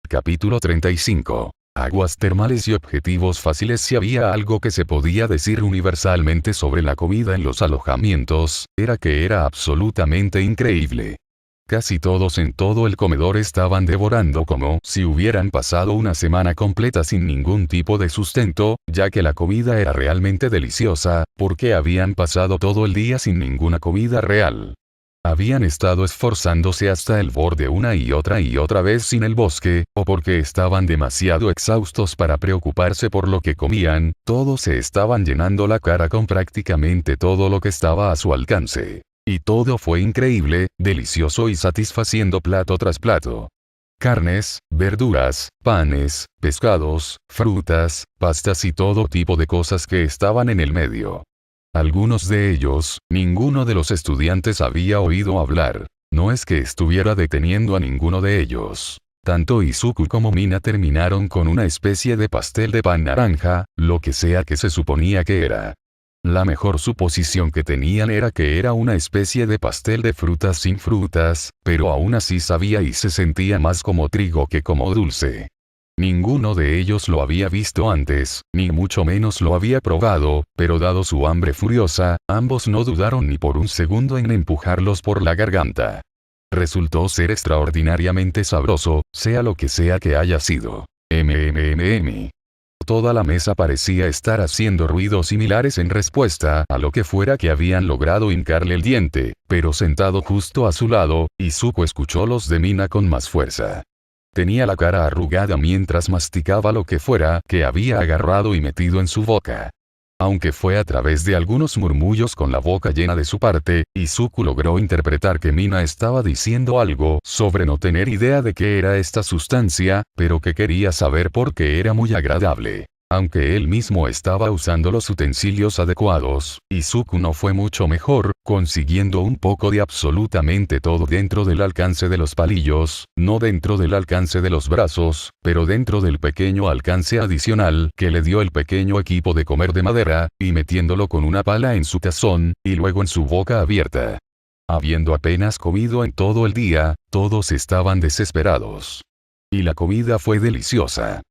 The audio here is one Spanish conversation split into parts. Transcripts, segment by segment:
Capítulo 35. Aguas termales y objetivos fáciles. Si había algo que se podía decir universalmente sobre la comida en los alojamientos, era que era absolutamente increíble. Casi todos en todo el comedor estaban devorando como si hubieran pasado una semana completa sin ningún tipo de sustento, ya que la comida era realmente deliciosa, porque habían pasado todo el día sin ninguna comida real. Habían estado esforzándose hasta el borde una y otra vez sin el bosque, o porque estaban demasiado exhaustos para preocuparse por lo que comían, todos se estaban llenando la cara con prácticamente todo lo que estaba a su alcance. Y todo fue increíble, delicioso y satisfaciendo plato tras plato. Carnes, verduras, panes, pescados, frutas, pastas y todo tipo de cosas que estaban en el medio. Algunos de ellos, ninguno de los estudiantes había oído hablar. No es que estuviera deteniendo a ninguno de ellos. Tanto Izuku como Mina terminaron con una especie de pastel de pan naranja, lo que sea que se suponía que era. La mejor suposición que tenían era que era una especie de pastel de frutas sin frutas, pero aún así sabía y se sentía más como trigo que como dulce. Ninguno de ellos lo había visto antes, ni mucho menos lo había probado, pero dado su hambre furiosa, ambos no dudaron ni por un segundo en empujarlos por la garganta. Resultó ser extraordinariamente sabroso, sea lo que sea que haya sido. Toda la mesa parecía estar haciendo ruidos similares en respuesta a lo que fuera que habían logrado hincarle el diente, pero sentado justo a su lado, Izuku escuchó los de Mina con más fuerza. Tenía la cara arrugada mientras masticaba lo que fuera que había agarrado y metido en su boca. Aunque fue a través de algunos murmullos con la boca llena de su parte, Izuku logró interpretar que Mina estaba diciendo algo sobre no tener idea de qué era esta sustancia, pero que quería saber por qué era muy agradable. Aunque él mismo estaba usando los utensilios adecuados, Izuku no fue mucho mejor, consiguiendo un poco de absolutamente todo dentro del alcance de los palillos, no dentro del alcance de los brazos, pero dentro del pequeño alcance adicional que le dio el pequeño equipo de comer de madera, y metiéndolo con una pala en su tazón, y luego en su boca abierta. Habiendo apenas comido en todo el día, todos estaban desesperados. Y la comida fue deliciosa.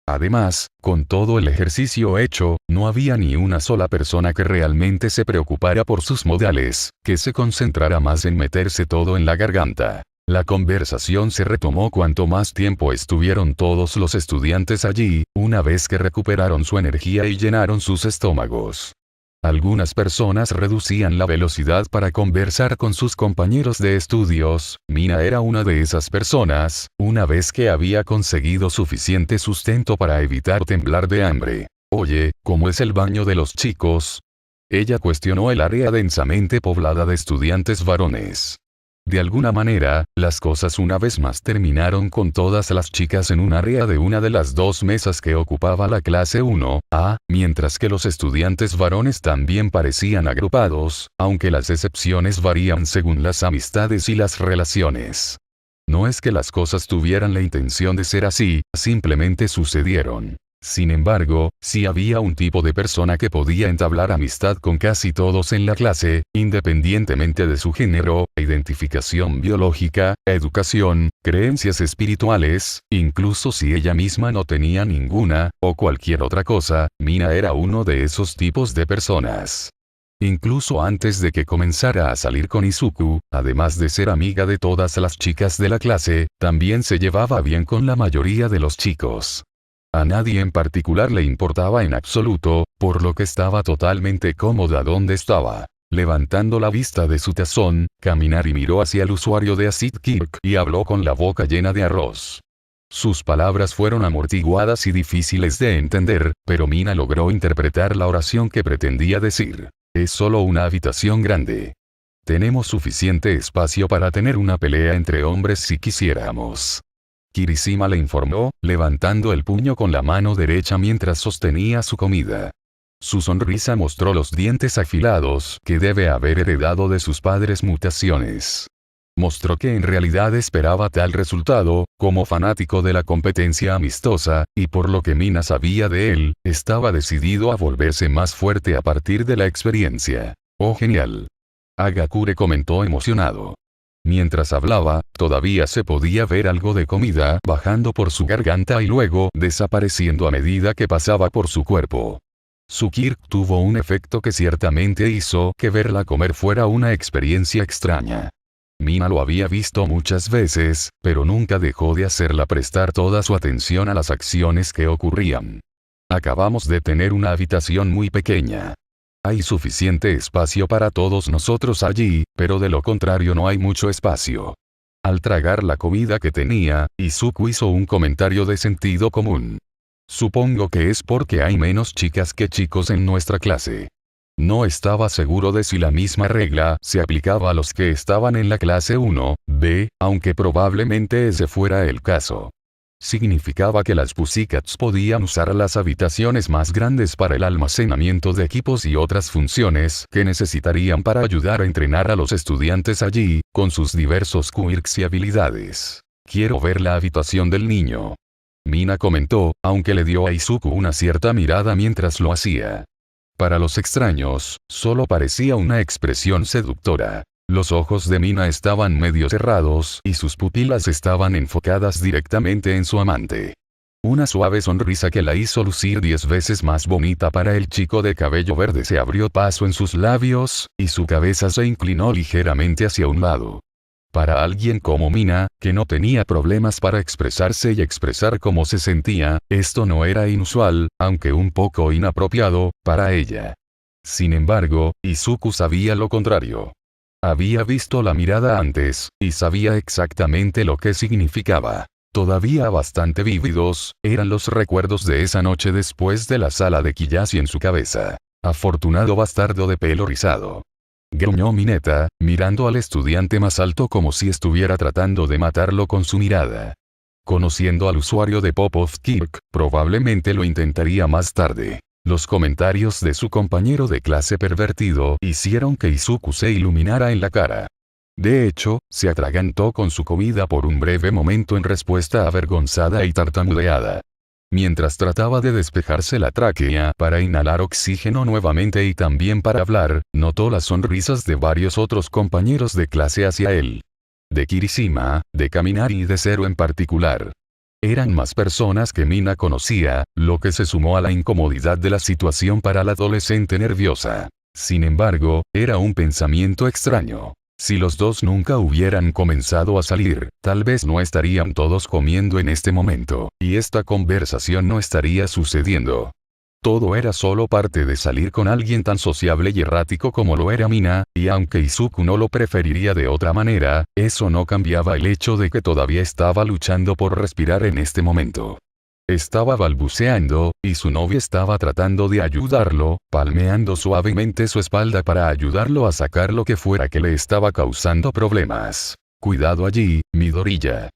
Además, con todo el ejercicio hecho, no había ni una sola persona que realmente se preocupara por sus modales, que se concentrara más en meterse todo en la garganta. La conversación se retomó cuanto más tiempo estuvieron todos los estudiantes allí, una vez que recuperaron su energía y llenaron sus estómagos. Algunas personas reducían la velocidad para conversar con sus compañeros de estudios. Mina era una de esas personas, una vez que había conseguido suficiente sustento para evitar temblar de hambre. Oye, ¿cómo es el baño de los chicos? Ella cuestionó el área densamente poblada de estudiantes varones. De alguna manera, las cosas una vez más terminaron con todas las chicas en un área de una de las dos mesas que ocupaba la clase 1A, mientras que los estudiantes varones también parecían agrupados, aunque las excepciones varían según las amistades y las relaciones. No es que las cosas tuvieran la intención de ser así, simplemente sucedieron. Sin embargo, si había un tipo de persona que podía entablar amistad con casi todos en la clase, independientemente de su género, identificación biológica, educación, creencias espirituales, incluso si ella misma no tenía ninguna, o cualquier otra cosa, Mina era uno de esos tipos de personas. Incluso antes de que comenzara a salir con Izuku, además de ser amiga de todas las chicas de la clase, también se llevaba bien con la mayoría de los chicos. A nadie en particular le importaba en absoluto, por lo que estaba totalmente cómoda donde estaba. Levantando la vista de su tazón, caminar y miró hacia el usuario de Acid Kirk y habló con la boca llena de arroz. Sus palabras fueron amortiguadas y difíciles de entender, pero Mina logró interpretar la oración que pretendía decir. Es solo una habitación grande. Tenemos suficiente espacio para tener una pelea entre hombres si quisiéramos. Kirishima le informó, levantando el puño con la mano derecha mientras sostenía su comida. Su sonrisa mostró los dientes afilados que debe haber heredado de sus padres mutaciones. Mostró que en realidad esperaba tal resultado, como fanático de la competencia amistosa, y por lo que Mina sabía de él, estaba decidido a volverse más fuerte a partir de la experiencia. Oh, genial. Agakure comentó emocionado. Mientras hablaba, todavía se podía ver algo de comida bajando por su garganta y luego desapareciendo a medida que pasaba por su cuerpo. Su kirk tuvo un efecto que ciertamente hizo que verla comer fuera una experiencia extraña. Mina lo había visto muchas veces, pero nunca dejó de hacerla prestar toda su atención a las acciones que ocurrían. Acabamos de tener una habitación muy pequeña. Hay suficiente espacio para todos nosotros allí, pero de lo contrario no hay mucho espacio. Al tragar la comida que tenía, Izuku hizo un comentario de sentido común. Supongo que es porque hay menos chicas que chicos en nuestra clase. No estaba seguro de si la misma regla se aplicaba a los que estaban en la clase 1B, aunque probablemente ese fuera el caso. Significaba que las Pussycats podían usar las habitaciones más grandes para el almacenamiento de equipos y otras funciones que necesitarían para ayudar a entrenar a los estudiantes allí, con sus diversos quirks y habilidades. Quiero ver la habitación del niño. Mina comentó, aunque le dio a Izuku una cierta mirada mientras lo hacía. Para los extraños, solo parecía una expresión seductora. Los ojos de Mina estaban medio cerrados y sus pupilas estaban enfocadas directamente en su amante. Una suave sonrisa que la hizo lucir 10 veces más bonita para el chico de cabello verde se abrió paso en sus labios, y su cabeza se inclinó ligeramente hacia un lado. Para alguien como Mina, que no tenía problemas para expresarse y expresar cómo se sentía, esto no era inusual, aunque un poco inapropiado, para ella. Sin embargo, Izuku sabía lo contrario. Había visto la mirada antes, y sabía exactamente lo que significaba. Todavía bastante vívidos, eran los recuerdos de esa noche después de la sala de Kiyashi en su cabeza. Afortunado bastardo de pelo rizado. Gruñó Mineta, mirando al estudiante más alto como si estuviera tratando de matarlo con su mirada. Conociendo al usuario de Popov Kirk, probablemente lo intentaría más tarde. Los comentarios de su compañero de clase pervertido hicieron que Izuku se iluminara en la cara. De hecho, se atragantó con su comida por un breve momento en respuesta avergonzada y tartamudeada. Mientras trataba de despejarse la tráquea para inhalar oxígeno nuevamente y también para hablar, notó las sonrisas de varios otros compañeros de clase hacia él. De Kirishima, de Kaminari y de Zero en particular. Eran más personas que Mina conocía, lo que se sumó a la incomodidad de la situación para la adolescente nerviosa. Sin embargo, era un pensamiento extraño. Si los dos nunca hubieran comenzado a salir, tal vez no estarían todos comiendo en este momento, y esta conversación no estaría sucediendo. Todo era solo parte de salir con alguien tan sociable y errático como lo era Mina, y aunque Izuku no lo preferiría de otra manera, eso no cambiaba el hecho de que todavía estaba luchando por respirar en este momento. Estaba balbuceando, y su novia estaba tratando de ayudarlo, palmeando suavemente su espalda para ayudarlo a sacar lo que fuera que le estaba causando problemas. Cuidado allí, Midoriya.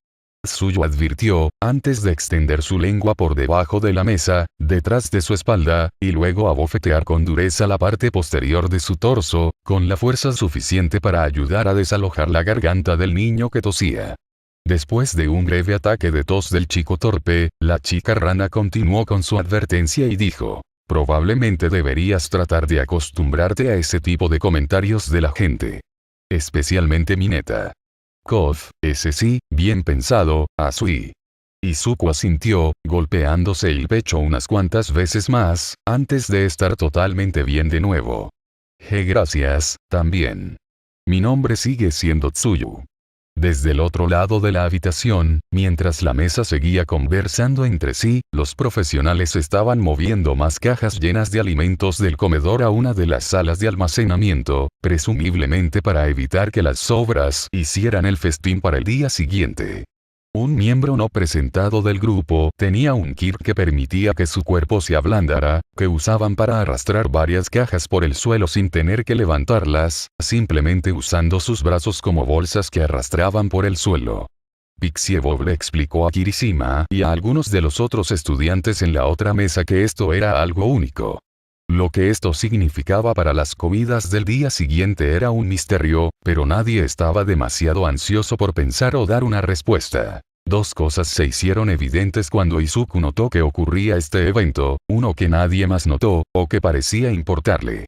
Tsuyu advirtió, antes de extender su lengua por debajo de la mesa, detrás de su espalda, y luego abofetear con dureza la parte posterior de su torso, con la fuerza suficiente para ayudar a desalojar la garganta del niño que tosía. Después de un breve ataque de tos del chico torpe, la chica rana continuó con su advertencia y dijo, probablemente deberías tratar de acostumbrarte a ese tipo de comentarios de la gente. Especialmente Mineta. Kof, ese sí, bien pensado, Asui. Izuku asintió, golpeándose el pecho unas cuantas veces más, antes de estar totalmente bien de nuevo. Gracias, también. Mi nombre sigue siendo Tsuyu. Desde el otro lado de la habitación, mientras la mesa seguía conversando entre sí, los profesionales estaban moviendo más cajas llenas de alimentos del comedor a una de las salas de almacenamiento, presumiblemente para evitar que las sobras hicieran el festín para el día siguiente. Un miembro no presentado del grupo tenía un kit que permitía que su cuerpo se ablandara, que usaban para arrastrar varias cajas por el suelo sin tener que levantarlas, simplemente usando sus brazos como bolsas que arrastraban por el suelo. Pixie Bob le explicó a Kirishima y a algunos de los otros estudiantes en la otra mesa que esto era algo único. Lo que esto significaba para las comidas del día siguiente era un misterio, pero nadie estaba demasiado ansioso por pensar o dar una respuesta. Dos cosas se hicieron evidentes cuando Izuku notó que ocurría este evento, uno que nadie más notó, o que parecía importarle.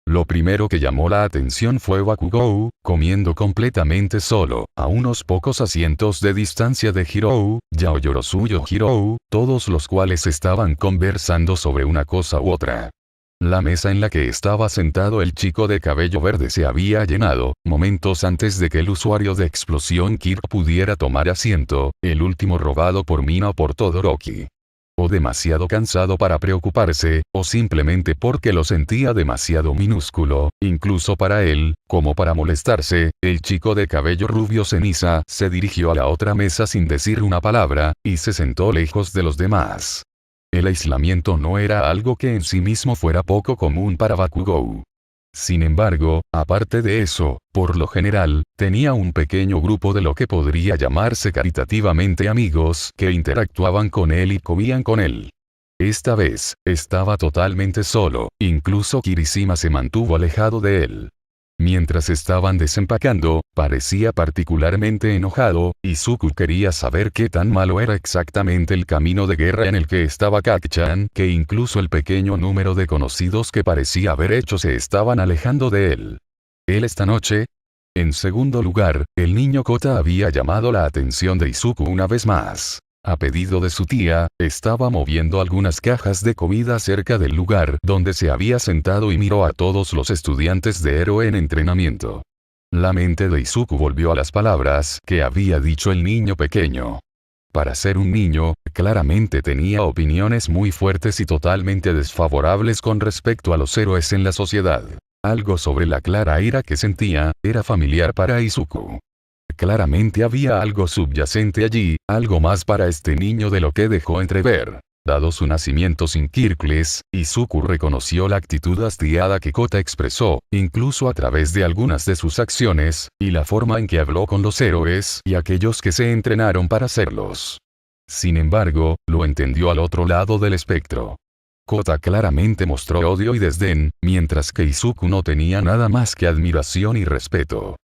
Lo primero que llamó la atención fue Bakugou, comiendo completamente solo, a unos pocos asientos de distancia de Hirou, Yaoyorozu y Hirou, todos los cuales estaban conversando sobre una cosa u otra. La mesa en la que estaba sentado el chico de cabello verde se había llenado, momentos antes de que el usuario de explosión Kirk pudiera tomar asiento, el último robado por Mina o por Todoroki. O demasiado cansado para preocuparse, o simplemente porque lo sentía demasiado minúsculo, incluso para él, como para molestarse, el chico de cabello rubio ceniza se dirigió a la otra mesa sin decir una palabra, y se sentó lejos de los demás. El aislamiento no era algo que en sí mismo fuera poco común para Bakugou. Sin embargo, aparte de eso, por lo general, tenía un pequeño grupo de lo que podría llamarse caritativamente amigos que interactuaban con él y comían con él. Esta vez, estaba totalmente solo, incluso Kirishima se mantuvo alejado de él. Mientras estaban desempacando, parecía particularmente enojado, y Izuku quería saber qué tan malo era exactamente el camino de guerra en el que estaba Kaki-chan, que incluso el pequeño número de conocidos que parecía haber hecho se estaban alejando de él. ¿Él esta noche? En segundo lugar, el niño Kota había llamado la atención de Izuku una vez más. A pedido de su tía, estaba moviendo algunas cajas de comida cerca del lugar donde se había sentado y miró a todos los estudiantes de héroe en entrenamiento. La mente de Izuku volvió a las palabras que había dicho el niño pequeño. Para ser un niño, claramente tenía opiniones muy fuertes y totalmente desfavorables con respecto a los héroes en la sociedad. Algo sobre la clara ira que sentía, era familiar para Izuku. Claramente había algo subyacente allí, algo más para este niño de lo que dejó entrever. Dado su nacimiento sin Kirkles, Izuku reconoció la actitud hastiada que Kota expresó, incluso a través de algunas de sus acciones, y la forma en que habló con los héroes y aquellos que se entrenaron para serlos. Sin embargo, lo entendió al otro lado del espectro. Kota claramente mostró odio y desdén, mientras que Izuku no tenía nada más que admiración y respeto.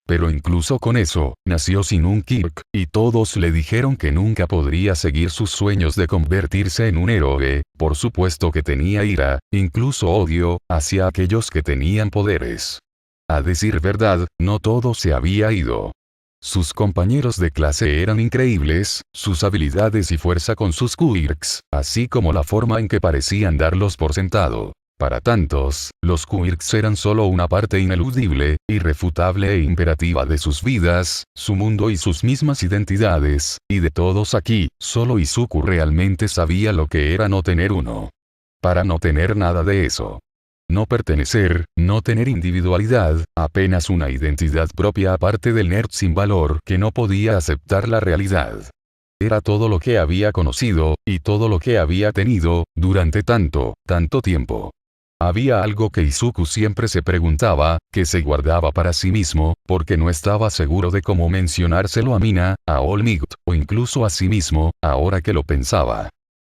Pero incluso con eso, nació sin un Kirk, y todos le dijeron que nunca podría seguir sus sueños de convertirse en un héroe, por supuesto que tenía ira, incluso odio, hacia aquellos que tenían poderes. A decir verdad, no todo se había ido. Sus compañeros de clase eran increíbles, sus habilidades y fuerza con sus quirks, así como la forma en que parecían darlos por sentado. Para tantos, los quirks eran solo una parte ineludible, irrefutable e imperativa de sus vidas, su mundo y sus mismas identidades, y de todos aquí, solo Izuku realmente sabía lo que era no tener uno. Para no tener nada de eso. No pertenecer, no tener individualidad, apenas una identidad propia aparte del nerd sin valor que no podía aceptar la realidad. Era todo lo que había conocido, y todo lo que había tenido, durante tanto tiempo. Había algo que Izuku siempre se preguntaba, que se guardaba para sí mismo, porque no estaba seguro de cómo mencionárselo a Mina, a All Might, o incluso a sí mismo, ahora que lo pensaba.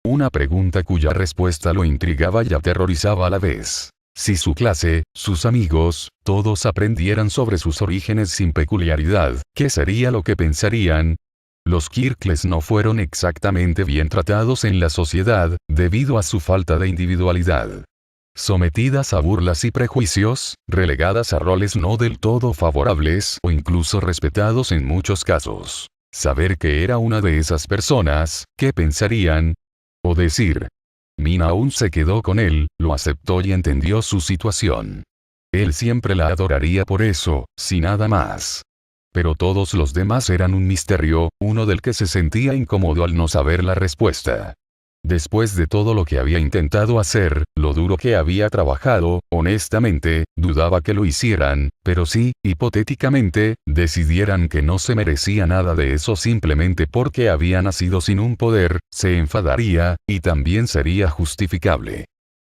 Una pregunta cuya respuesta lo intrigaba y aterrorizaba a la vez. Si su clase, sus amigos, todos aprendieran sobre sus orígenes sin peculiaridad, ¿qué sería lo que pensarían? Los Kirkles no fueron exactamente bien tratados en la sociedad, debido a su falta de individualidad. Sometidas a burlas y prejuicios, relegadas a roles no del todo favorables o incluso respetados en muchos casos. Saber que era una de esas personas, ¿qué pensarían? O decir. Mina aún se quedó con él, lo aceptó y entendió su situación. Él siempre la adoraría por eso, sin nada más. Pero todos los demás eran un misterio, uno del que se sentía incómodo al no saber la respuesta. Después de todo lo que había intentado hacer, lo duro que había trabajado, honestamente, dudaba que lo hicieran, pero si, hipotéticamente, decidieran que no se merecía nada de eso simplemente porque había nacido sin un poder, se enfadaría, y también sería justificable.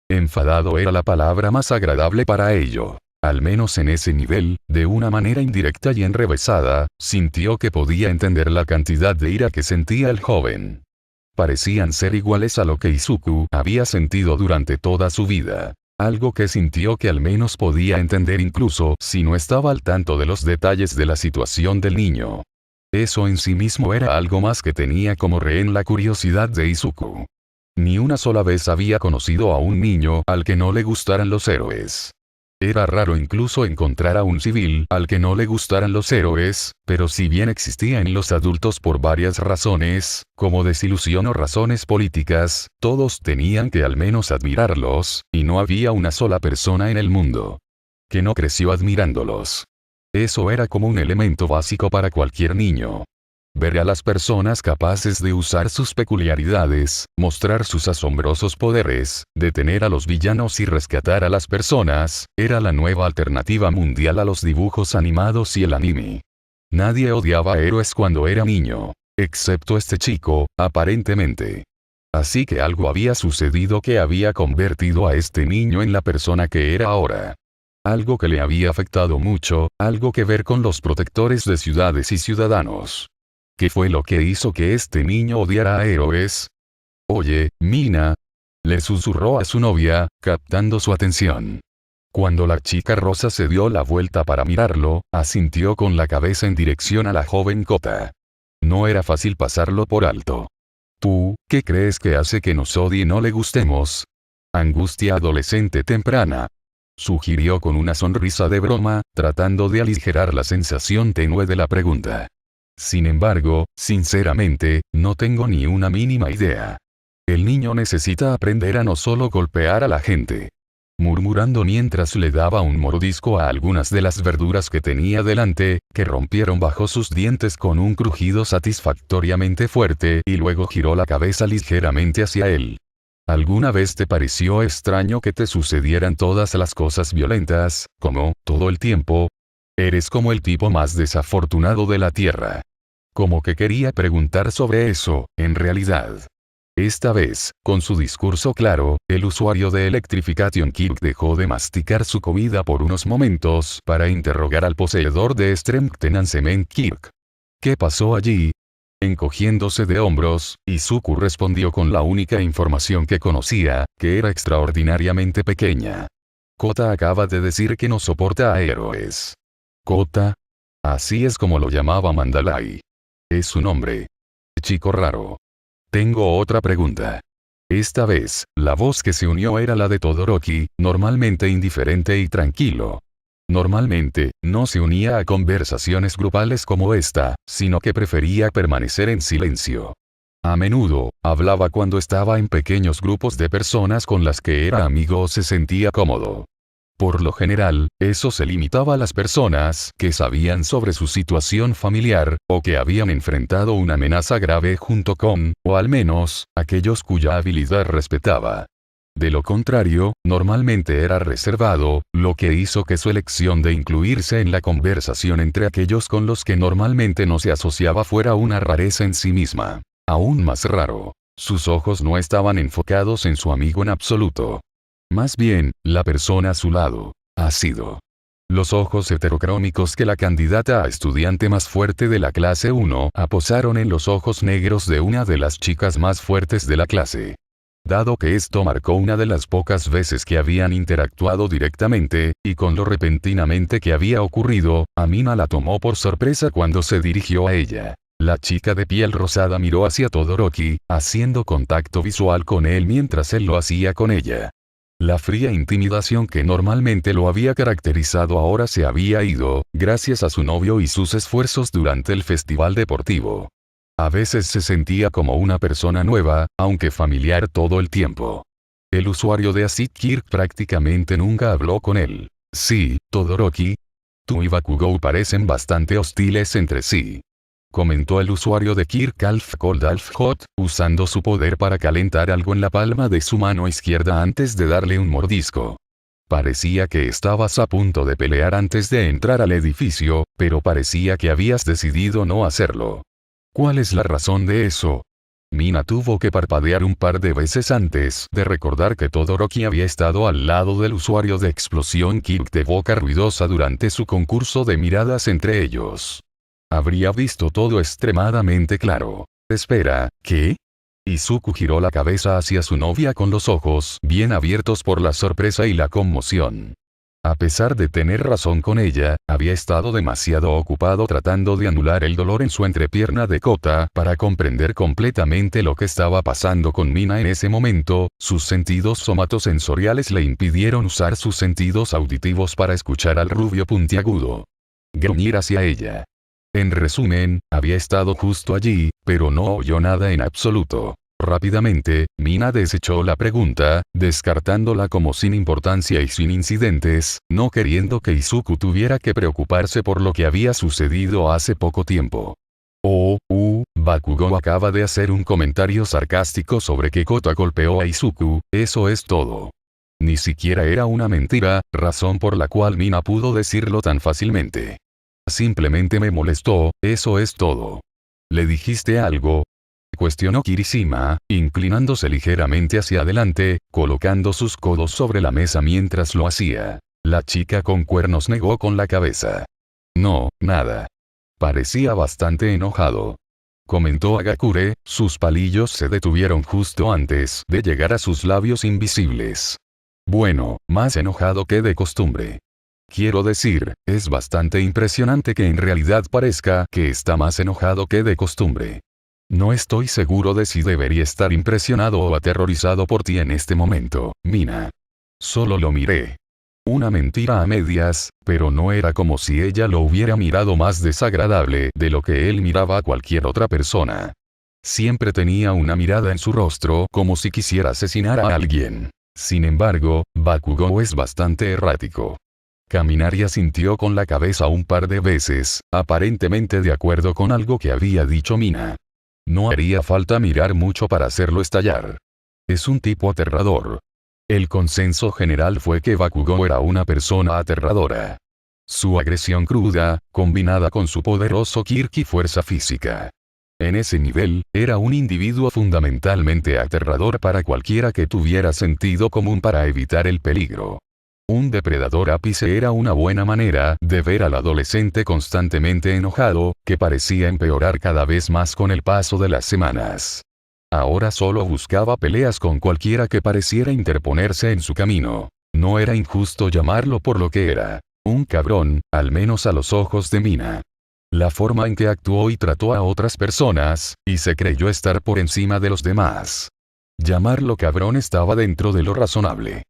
Enfadado era la palabra más agradable para ello. Al menos en ese nivel, de una manera indirecta y enrevesada, sintió que podía entender la cantidad de ira que sentía el joven. Parecían ser iguales a lo que Izuku había sentido durante toda su vida. Algo que sintió que al menos podía entender incluso si no estaba al tanto de los detalles de la situación del niño. Eso en sí mismo era algo más que tenía como rehén la curiosidad de Izuku. Ni una sola vez había conocido a un niño al que no le gustaran los héroes. Era raro incluso encontrar a un civil al que no le gustaran los héroes, pero si bien existía en los adultos por varias razones, como desilusión o razones políticas, todos tenían que al menos admirarlos, y no había una sola persona en el mundo que no creció admirándolos. Eso era como un elemento básico para cualquier niño. Ver a las personas capaces de usar sus peculiaridades, mostrar sus asombrosos poderes, detener a los villanos y rescatar a las personas, era la nueva alternativa mundial a los dibujos animados y el anime. Nadie odiaba a héroes cuando era niño, excepto este chico, aparentemente. Así que algo había sucedido que había convertido a este niño en la persona que era ahora. Algo que le había afectado mucho, algo que ver con los protectores de ciudades y ciudadanos. ¿Qué fue lo que hizo que este niño odiara a héroes? Oye, Mina, le susurró a su novia, captando su atención. Cuando la chica rosa se dio la vuelta para mirarlo, asintió con la cabeza en dirección a la joven Kota. No era fácil pasarlo por alto. ¿Tú, qué crees que hace que nos odie y no le gustemos? Angustia adolescente temprana. Sugirió con una sonrisa de broma, tratando de aligerar la sensación tenue de la pregunta. Sin embargo, sinceramente, no tengo ni una mínima idea. El niño necesita aprender a no solo golpear a la gente. Murmurando mientras le daba un mordisco a algunas de las verduras que tenía delante, que rompieron bajo sus dientes con un crujido satisfactoriamente fuerte y luego giró la cabeza ligeramente hacia él. ¿Alguna vez te pareció extraño que te sucedieran todas las cosas violentas, como, todo el tiempo? Eres como el tipo más desafortunado de la Tierra. Como que quería preguntar sobre eso, en realidad. Esta vez, con su discurso claro, el usuario de Electrification Kirk dejó de masticar su comida por unos momentos para interrogar al poseedor de Strength Cement Kirk. ¿Qué pasó allí? Encogiéndose de hombros, Izuku respondió con la única información que conocía, que era extraordinariamente pequeña. Kota acaba de decir que no soporta a héroes. Kota. Así es como lo llamaba Mandalay. Es su nombre. Chico raro. Tengo otra pregunta. Esta vez, la voz que se unió era la de Todoroki, normalmente indiferente y tranquilo. Normalmente, no se unía a conversaciones grupales como esta, sino que prefería permanecer en silencio. A menudo, hablaba cuando estaba en pequeños grupos de personas con las que era amigo o se sentía cómodo. Por lo general, eso se limitaba a las personas que sabían sobre su situación familiar, o que habían enfrentado una amenaza grave junto con, o al menos, aquellos cuya habilidad respetaba. De lo contrario, normalmente era reservado, lo que hizo que su elección de incluirse en la conversación entre aquellos con los que normalmente no se asociaba fuera una rareza en sí misma. Aún más raro. Sus ojos no estaban enfocados en su amigo en absoluto. Más bien, la persona a su lado. Ha sido. Los ojos heterocrómicos que la candidata a estudiante más fuerte de la clase 1 aposaron en los ojos negros de una de las chicas más fuertes de la clase. Dado que esto marcó una de las pocas veces que habían interactuado directamente, y con lo repentinamente que había ocurrido, Amina la tomó por sorpresa cuando se dirigió a ella. La chica de piel rosada miró hacia Todoroki, haciendo contacto visual con él mientras él lo hacía con ella. La fría intimidación que normalmente lo había caracterizado ahora se había ido, gracias a su novio y sus esfuerzos durante el festival deportivo. A veces se sentía como una persona nueva, aunque familiar todo el tiempo. El usuario de Acid Kirk prácticamente nunca habló con él. Sí, Todoroki. Tú y Bakugou parecen bastante hostiles entre sí. Comentó el usuario de Kirk Alf Cold Alf Hot, usando su poder para calentar algo en la palma de su mano izquierda antes de darle un mordisco. Parecía que estabas a punto de pelear antes de entrar al edificio, pero parecía que habías decidido no hacerlo. ¿Cuál es la razón de eso? Mina tuvo que parpadear un par de veces antes de recordar que Todoroki había estado al lado del usuario de explosión Kirk de boca ruidosa durante su concurso de miradas entre ellos. Habría visto todo extremadamente claro. Espera, ¿qué? Izuku giró la cabeza hacia su novia con los ojos bien abiertos por la sorpresa y la conmoción. A pesar de tener razón con ella, había estado demasiado ocupado tratando de anular el dolor en su entrepierna de Kota para comprender completamente lo que estaba pasando con Mina en ese momento. Sus sentidos somatosensoriales le impidieron usar sus sentidos auditivos para escuchar al rubio puntiagudo gruñir hacia ella. En resumen, había estado justo allí, pero no oyó nada en absoluto. Rápidamente, Mina desechó la pregunta, descartándola como sin importancia y sin incidentes, no queriendo que Izuku tuviera que preocuparse por lo que había sucedido hace poco tiempo. Bakugou acaba de hacer un comentario sarcástico sobre que Kota golpeó a Izuku, eso es todo. Ni siquiera era una mentira, razón por la cual Mina pudo decirlo tan fácilmente. Simplemente me molestó, eso es todo. ¿Le dijiste algo?, cuestionó Kirishima, inclinándose ligeramente hacia adelante, colocando sus codos sobre la mesa mientras lo hacía. La chica con cuernos negó con la cabeza. No, nada. Parecía bastante enojado. Comentó Agakure, sus palillos se detuvieron justo antes de llegar a sus labios invisibles. Bueno, más enojado que de costumbre. Quiero decir, es bastante impresionante que en realidad parezca que está más enojado que de costumbre. No estoy seguro de si debería estar impresionado o aterrorizado por ti en este momento, Mina. Solo lo miré. Una mentira a medias, pero no era como si ella lo hubiera mirado más desagradable de lo que él miraba a cualquier otra persona. Siempre tenía una mirada en su rostro como si quisiera asesinar a alguien. Sin embargo, Bakugou es bastante errático. Kaminari asintió con la cabeza un par de veces, aparentemente de acuerdo con algo que había dicho Mina. No haría falta mirar mucho para hacerlo estallar. Es un tipo aterrador. El consenso general fue que Bakugou era una persona aterradora. Su agresión cruda, combinada con su poderoso Kirk y fuerza física. En ese nivel, era un individuo fundamentalmente aterrador para cualquiera que tuviera sentido común para evitar el peligro. Un depredador ápice era una buena manera de ver al adolescente constantemente enojado, que parecía empeorar cada vez más con el paso de las semanas. Ahora solo buscaba peleas con cualquiera que pareciera interponerse en su camino. No era injusto llamarlo por lo que era. Un cabrón, al menos a los ojos de Mina. La forma en que actuó y trató a otras personas, y se creyó estar por encima de los demás. Llamarlo cabrón estaba dentro de lo razonable.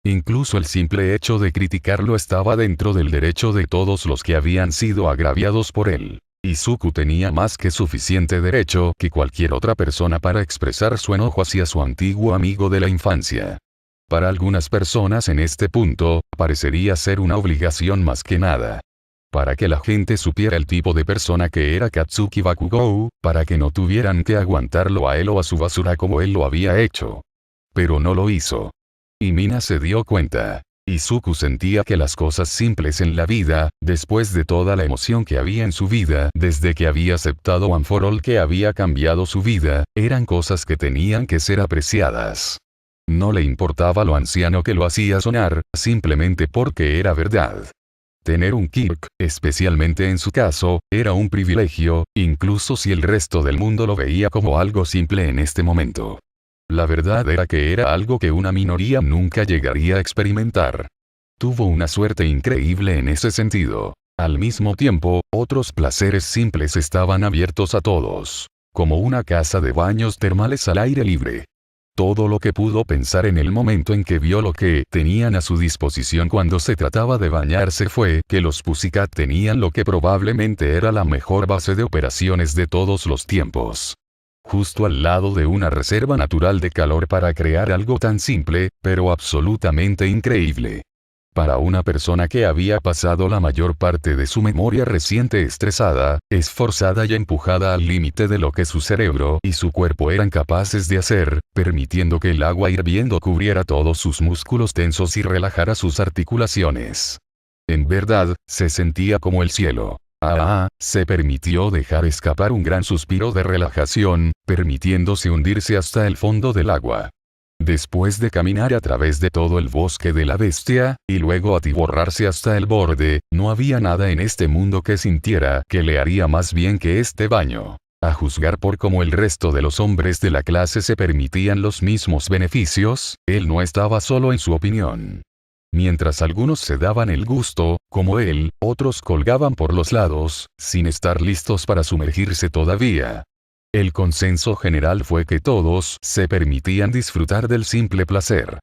Incluso el simple hecho de criticarlo estaba dentro del derecho de todos los que habían sido agraviados por él. Izuku tenía más que suficiente derecho que cualquier otra persona para expresar su enojo hacia su antiguo amigo de la infancia. Para algunas personas en este punto, parecería ser una obligación más que nada. Para que la gente supiera el tipo de persona que era Katsuki Bakugou, para que no tuvieran que aguantarlo a él o a su basura como él lo había hecho. Pero no lo hizo. Y Mina se dio cuenta. Izuku sentía que las cosas simples en la vida, después de toda la emoción que había en su vida, desde que había aceptado One for All que había cambiado su vida, eran cosas que tenían que ser apreciadas. No le importaba lo anciano que lo hacía sonar, simplemente porque era verdad. Tener un Kirk, especialmente en su caso, era un privilegio, incluso si el resto del mundo lo veía como algo simple en este momento. La verdad era que era algo que una minoría nunca llegaría a experimentar. Tuvo una suerte increíble en ese sentido. Al mismo tiempo, otros placeres simples estaban abiertos a todos. Como una casa de baños termales al aire libre. Todo lo que pudo pensar en el momento en que vio lo que tenían a su disposición cuando se trataba de bañarse fue que los Pussycat tenían lo que probablemente era la mejor base de operaciones de todos los tiempos. Justo al lado de una reserva natural de calor para crear algo tan simple, pero absolutamente increíble. Para una persona que había pasado la mayor parte de su memoria reciente estresada, esforzada y empujada al límite de lo que su cerebro y su cuerpo eran capaces de hacer, permitiendo que el agua hirviendo cubriera todos sus músculos tensos y relajara sus articulaciones. En verdad, se sentía como el cielo. Se permitió dejar escapar un gran suspiro de relajación, permitiéndose hundirse hasta el fondo del agua. Después de caminar a través de todo el bosque de la bestia, y luego atiborrarse hasta el borde, no había nada en este mundo que sintiera que le haría más bien que este baño. A juzgar por cómo el resto de los hombres de la clase se permitían los mismos beneficios, él no estaba solo en su opinión. Mientras algunos se daban el gusto, como él, otros colgaban por los lados, sin estar listos para sumergirse todavía. El consenso general fue que todos se permitían disfrutar del simple placer.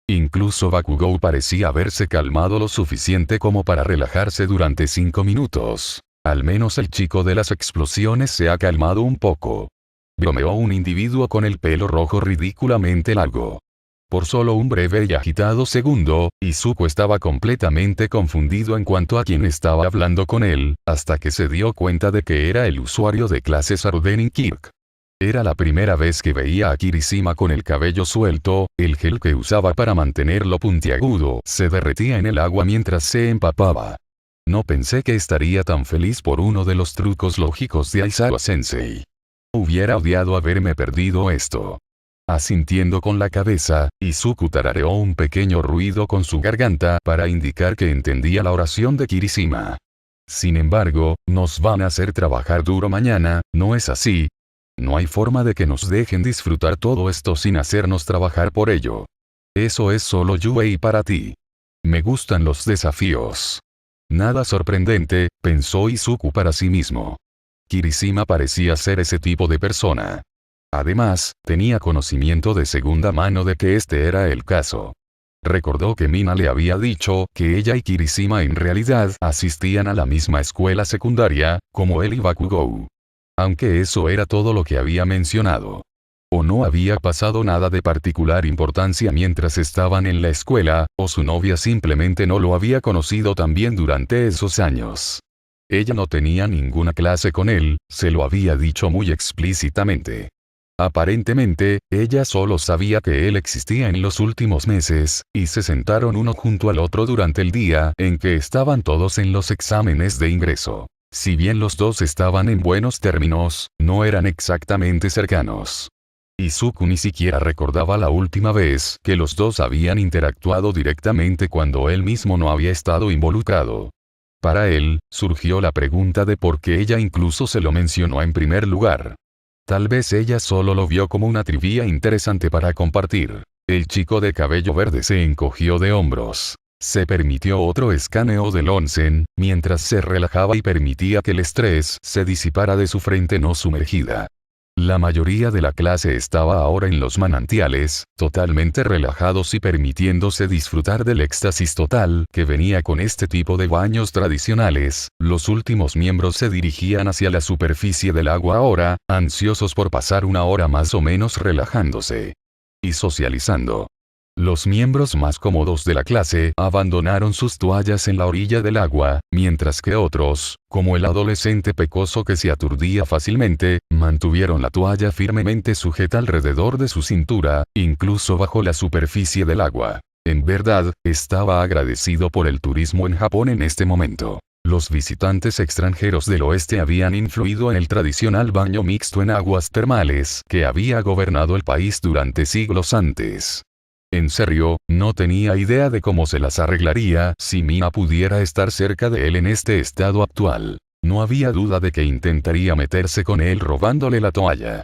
Incluso Bakugou parecía haberse calmado lo suficiente como para relajarse durante 5 minutos. Al menos el chico de las explosiones se ha calmado un poco. Bromeó un individuo con el pelo rojo ridículamente largo. Por solo un breve y agitado segundo, Izuku estaba completamente confundido en cuanto a quién estaba hablando con él, hasta que se dio cuenta de que era el usuario de clases Ardenin Kirk. Era la primera vez que veía a Kirishima con el cabello suelto, el gel que usaba para mantenerlo puntiagudo se derretía en el agua mientras se empapaba. No pensé que estaría tan feliz por uno de los trucos lógicos de Aizawa Sensei. Hubiera odiado haberme perdido esto. Asintiendo con la cabeza, Izuku tarareó un pequeño ruido con su garganta para indicar que entendía la oración de Kirishima. Sin embargo, nos van a hacer trabajar duro mañana, ¿no es así? No hay forma de que nos dejen disfrutar todo esto sin hacernos trabajar por ello. Eso es solo Yuei para ti. Me gustan los desafíos. Nada sorprendente, pensó Izuku para sí mismo. Kirishima parecía ser ese tipo de persona. Además, tenía conocimiento de segunda mano de que este era el caso. Recordó que Mina le había dicho que ella y Kirishima en realidad asistían a la misma escuela secundaria, como él y Bakugou. Aunque eso era todo lo que había mencionado. O no había pasado nada de particular importancia mientras estaban en la escuela, o su novia simplemente no lo había conocido tan bien durante esos años. Ella no tenía ninguna clase con él, se lo había dicho muy explícitamente. Aparentemente, ella solo sabía que él existía en los últimos meses, y se sentaron uno junto al otro durante el día en que estaban todos en los exámenes de ingreso. Si bien los dos estaban en buenos términos, no eran exactamente cercanos. Izuku ni siquiera recordaba la última vez que los dos habían interactuado directamente cuando él mismo no había estado involucrado. Para él, surgió la pregunta de por qué ella incluso se lo mencionó en primer lugar. Tal vez ella solo lo vio como una trivia interesante para compartir. El chico de cabello verde se encogió de hombros. Se permitió otro escaneo del onsen, mientras se relajaba y permitía que el estrés se disipara de su frente no sumergida. La mayoría de la clase estaba ahora en los manantiales, totalmente relajados y permitiéndose disfrutar del éxtasis total que venía con este tipo de baños tradicionales. Los últimos miembros se dirigían hacia la superficie del agua ahora, ansiosos por pasar una hora más o menos relajándose y socializando. Los miembros más cómodos de la clase abandonaron sus toallas en la orilla del agua, mientras que otros, como el adolescente pecoso que se aturdía fácilmente, mantuvieron la toalla firmemente sujeta alrededor de su cintura, incluso bajo la superficie del agua. En verdad, estaba agradecido por el turismo en Japón en este momento. Los visitantes extranjeros del oeste habían influido en el tradicional baño mixto en aguas termales que había gobernado el país durante siglos antes. En serio, no tenía idea de cómo se las arreglaría si Mina pudiera estar cerca de él en este estado actual. No había duda de que intentaría meterse con él robándole la toalla.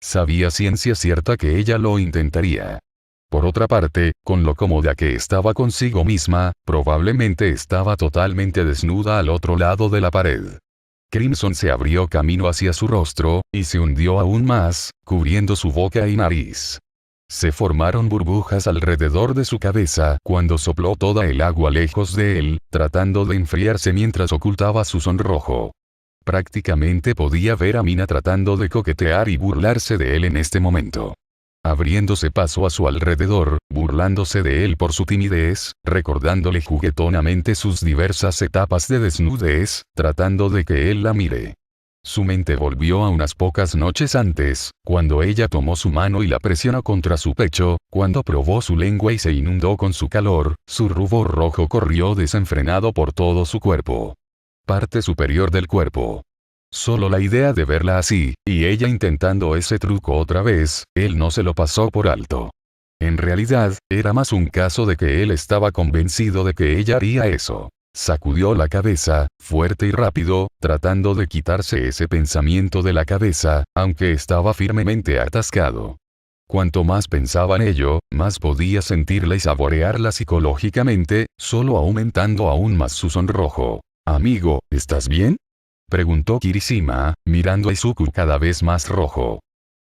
Sabía ciencia cierta que ella lo intentaría. Por otra parte, con lo cómoda que estaba consigo misma, probablemente estaba totalmente desnuda al otro lado de la pared. Crimson se abrió camino hacia su rostro, y se hundió aún más, cubriendo su boca y nariz. Se formaron burbujas alrededor de su cabeza cuando sopló toda el agua lejos de él, tratando de enfriarse mientras ocultaba su sonrojo. Prácticamente podía ver a Mina tratando de coquetear y burlarse de él en este momento. Abriéndose paso a su alrededor, burlándose de él por su timidez, recordándole juguetonamente sus diversas etapas de desnudez, tratando de que él la mire. Su mente volvió a unas pocas noches antes, cuando ella tomó su mano y la presionó contra su pecho, cuando probó su lengua y se inundó con su calor, su rubor rojo corrió desenfrenado por todo su cuerpo. Parte superior del cuerpo. Solo la idea de verla así, y ella intentando ese truco otra vez, él no se lo pasó por alto. En realidad, era más un caso de que él estaba convencido de que ella haría eso. Sacudió la cabeza, fuerte y rápido, tratando de quitarse ese pensamiento de la cabeza, aunque estaba firmemente atascado. Cuanto más pensaba en ello, más podía sentirla y saborearla psicológicamente, solo aumentando aún más su sonrojo. «Amigo, ¿estás bien?», preguntó Kirishima, mirando a Izuku cada vez más rojo.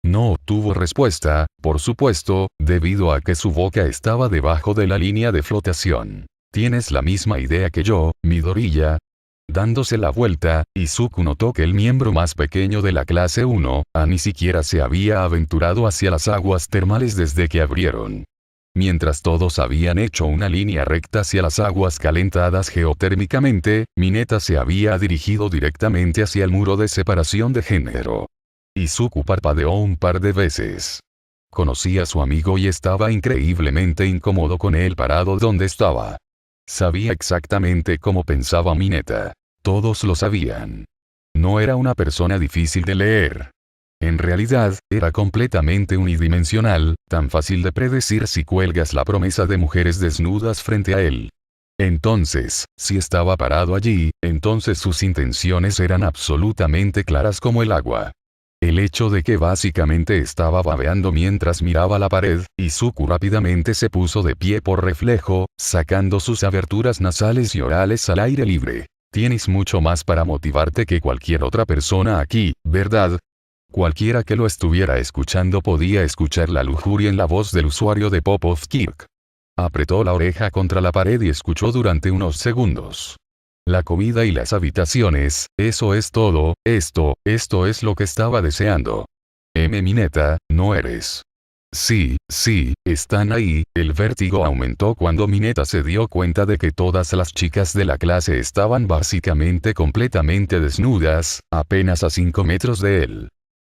No obtuvo respuesta, por supuesto, debido a que su boca estaba debajo de la línea de flotación. «¿Tienes la misma idea que yo, Midoriya?». Dándose la vuelta, Izuku notó que el miembro más pequeño de la clase 1, ni siquiera se había aventurado hacia las aguas termales desde que abrieron. Mientras todos habían hecho una línea recta hacia las aguas calentadas geotérmicamente, Mineta se había dirigido directamente hacia el muro de separación de género. Izuku parpadeó un par de veces. Conocía a su amigo y estaba increíblemente incómodo con él parado donde estaba. Sabía exactamente cómo pensaba Mineta. Todos lo sabían. No era una persona difícil de leer. En realidad, era completamente unidimensional, tan fácil de predecir si cuelgas la promesa de mujeres desnudas frente a él. Entonces, si estaba parado allí, entonces sus intenciones eran absolutamente claras como el agua. El hecho de que básicamente estaba babeando mientras miraba la pared, Izuku rápidamente se puso de pie por reflejo, sacando sus aberturas nasales y orales al aire libre. «Tienes mucho más para motivarte que cualquier otra persona aquí, ¿verdad?». Cualquiera que lo estuviera escuchando podía escuchar la lujuria en la voz del usuario de Popov Kirk. Apretó la oreja contra la pared y escuchó durante unos segundos. La comida y las habitaciones, eso es todo, esto es lo que estaba deseando. Mineta, no eres. Sí, están ahí. El vértigo aumentó cuando Mineta se dio cuenta de que todas las chicas de la clase estaban básicamente completamente desnudas, apenas a 5 metros de él.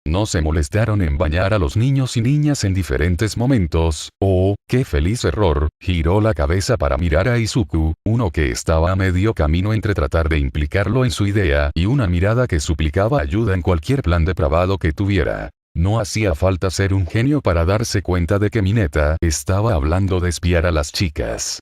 No se molestaron en bañar a los niños y niñas en diferentes momentos. ¡Oh, qué feliz error! Giró la cabeza para mirar a Izuku, uno que estaba a medio camino entre tratar de implicarlo en su idea y una mirada que suplicaba ayuda en cualquier plan depravado que tuviera. No hacía falta ser un genio para darse cuenta de que Mineta estaba hablando de espiar a las chicas.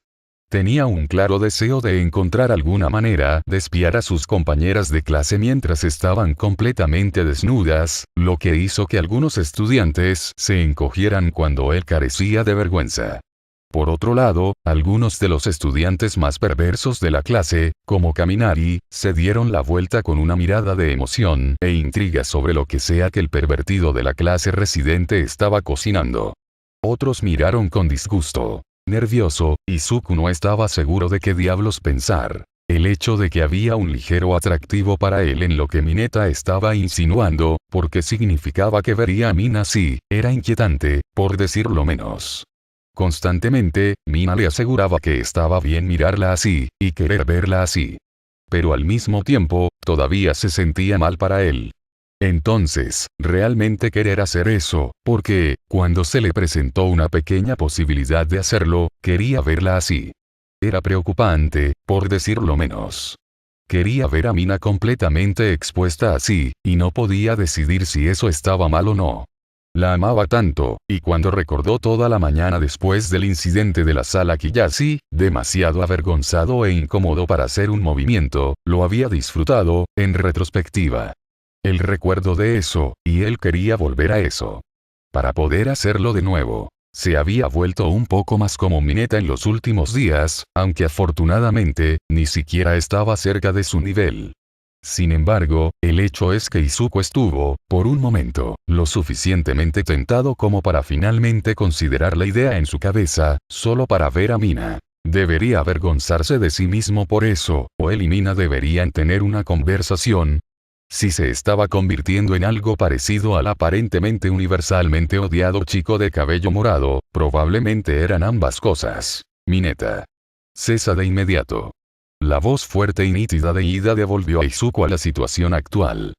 Tenía un claro deseo de encontrar alguna manera de espiar a sus compañeras de clase mientras estaban completamente desnudas, lo que hizo que algunos estudiantes se encogieran cuando él carecía de vergüenza. Por otro lado, algunos de los estudiantes más perversos de la clase, como Kaminari, se dieron la vuelta con una mirada de emoción e intriga sobre lo que sea que el pervertido de la clase residente estaba cocinando. Otros miraron con disgusto. Nervioso, Izuku no estaba seguro de qué diablos pensar. El hecho de que había un ligero atractivo para él en lo que Mineta estaba insinuando, porque significaba que vería a Mina así, era inquietante, por decirlo menos. Constantemente, Mina le aseguraba que estaba bien mirarla así, y querer verla así. Pero al mismo tiempo, todavía se sentía mal para él. Entonces, realmente querer hacer eso, porque, cuando se le presentó una pequeña posibilidad de hacerlo, quería verla así. Era preocupante, por decirlo menos. Quería ver a Mina completamente expuesta así, y no podía decidir si eso estaba mal o no. La amaba tanto, y cuando recordó toda la mañana después del incidente de la sala Kiyashi, demasiado avergonzado e incómodo para hacer un movimiento, lo había disfrutado, en retrospectiva. El recuerdo de eso, y él quería volver a eso. Para poder hacerlo de nuevo. Se había vuelto un poco más como Mineta en los últimos días, aunque afortunadamente, ni siquiera estaba cerca de su nivel. Sin embargo, el hecho es que Izuku estuvo, por un momento, lo suficientemente tentado como para finalmente considerar la idea en su cabeza, solo para ver a Mina. Debería avergonzarse de sí mismo por eso, o él y Mina deberían tener una conversación. Si se estaba convirtiendo en algo parecido al aparentemente universalmente odiado chico de cabello morado, probablemente eran ambas cosas. Mineta. Cesa de inmediato. La voz fuerte y nítida de Ida devolvió a Izuku a la situación actual.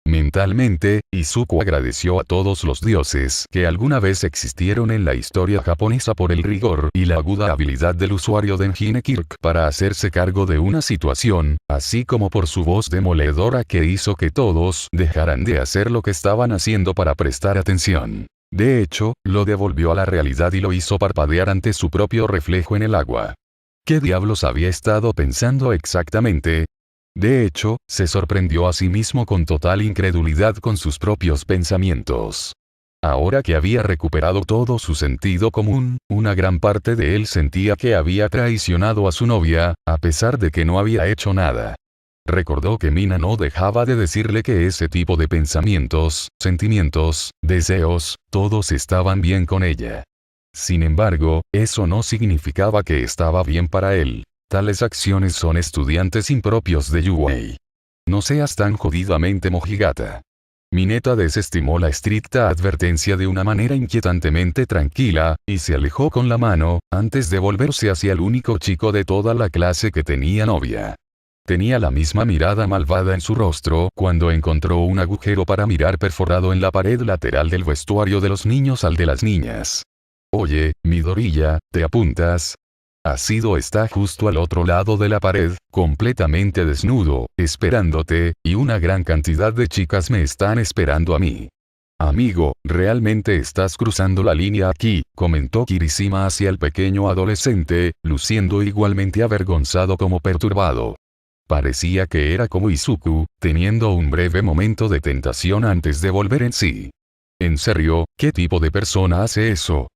Mentalmente, Izuku agradeció a todos los dioses que alguna vez existieron en la historia japonesa por el rigor y la aguda habilidad del usuario Denjine Kirk para hacerse cargo de una situación, así como por su voz demoledora que hizo que todos dejaran de hacer lo que estaban haciendo para prestar atención. De hecho, lo devolvió a la realidad y lo hizo parpadear ante su propio reflejo en el agua. ¿Qué diablos había estado pensando exactamente? De hecho, se sorprendió a sí mismo con total incredulidad con sus propios pensamientos. Ahora que había recuperado todo su sentido común, una gran parte de él sentía que había traicionado a su novia, a pesar de que no había hecho nada. Recordó que Mina no dejaba de decirle que ese tipo de pensamientos, sentimientos, deseos, todos estaban bien con ella. Sin embargo, eso no significaba que estaba bien para él. Tales acciones son estudiantes impropios de Yuwei. No seas tan jodidamente mojigata. Mineta desestimó la estricta advertencia de una manera inquietantemente tranquila, y se alejó con la mano, antes de volverse hacia el único chico de toda la clase que tenía novia. Tenía la misma mirada malvada en su rostro cuando encontró un agujero para mirar perforado en la pared lateral del vestuario de los niños al de las niñas. Oye, Midoriya, ¿te apuntas? Asido está justo al otro lado de la pared, completamente desnudo, esperándote, y una gran cantidad de chicas me están esperando a mí. Amigo, realmente estás cruzando la línea aquí, comentó Kirishima hacia el pequeño adolescente, luciendo igualmente avergonzado como perturbado. Parecía que era como Izuku, teniendo un breve momento de tentación antes de volver en sí. ¿En serio, qué tipo de persona hace eso?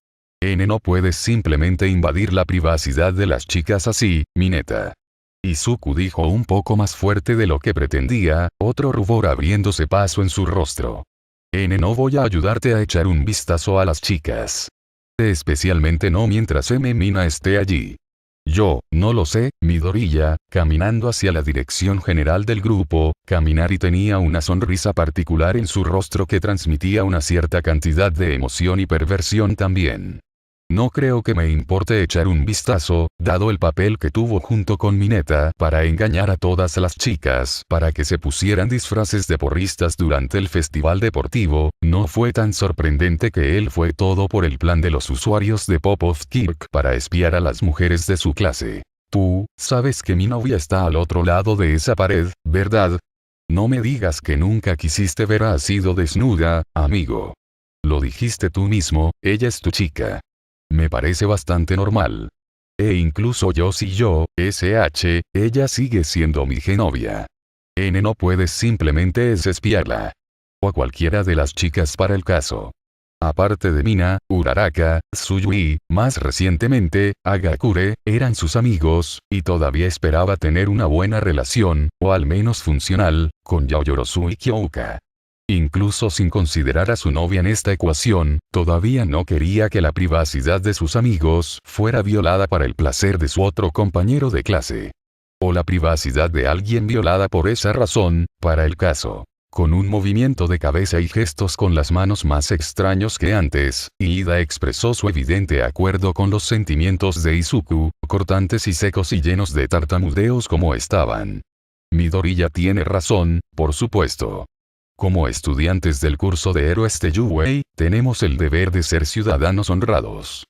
No puedes simplemente invadir la privacidad de las chicas así, Mineta. Izuku dijo un poco más fuerte de lo que pretendía, otro rubor abriéndose paso en su rostro. No voy a ayudarte a echar un vistazo a las chicas. Especialmente no mientras Mina esté allí. Yo, no lo sé, Midoriya, caminando hacia la dirección general del grupo, caminar y tenía una sonrisa particular en su rostro que transmitía una cierta cantidad de emoción y perversión también. No creo que me importe echar un vistazo, dado el papel que tuvo junto con Mineta para engañar a todas las chicas para que se pusieran disfraces de porristas durante el festival deportivo, no fue tan sorprendente que él fue todo por el plan de los usuarios de Popov Kirk para espiar a las mujeres de su clase. Tú, sabes que mi novia está al otro lado de esa pared, ¿verdad? No me digas que nunca quisiste ver a Asido desnuda, amigo. Lo dijiste tú mismo, ella es tu chica. Me parece bastante normal. Incluso yo, SH, ella sigue siendo mi genovia. No puedes simplemente espiarla. O a cualquiera de las chicas para el caso. Aparte de Mina, Uraraka, Tsuyui, más recientemente, Agakure, eran sus amigos, y todavía esperaba tener una buena relación, o al menos funcional, con Yaoyorozu y Kyouka. Incluso sin considerar a su novia en esta ecuación, todavía no quería que la privacidad de sus amigos fuera violada para el placer de su otro compañero de clase. O la privacidad de alguien violada por esa razón, para el caso. Con un movimiento de cabeza y gestos con las manos más extraños que antes, Iida expresó su evidente acuerdo con los sentimientos de Izuku, cortantes y secos y llenos de tartamudeos como estaban. Midoriya tiene razón, por supuesto. Como estudiantes del curso de héroes de Yuwei, tenemos el deber de ser ciudadanos honrados.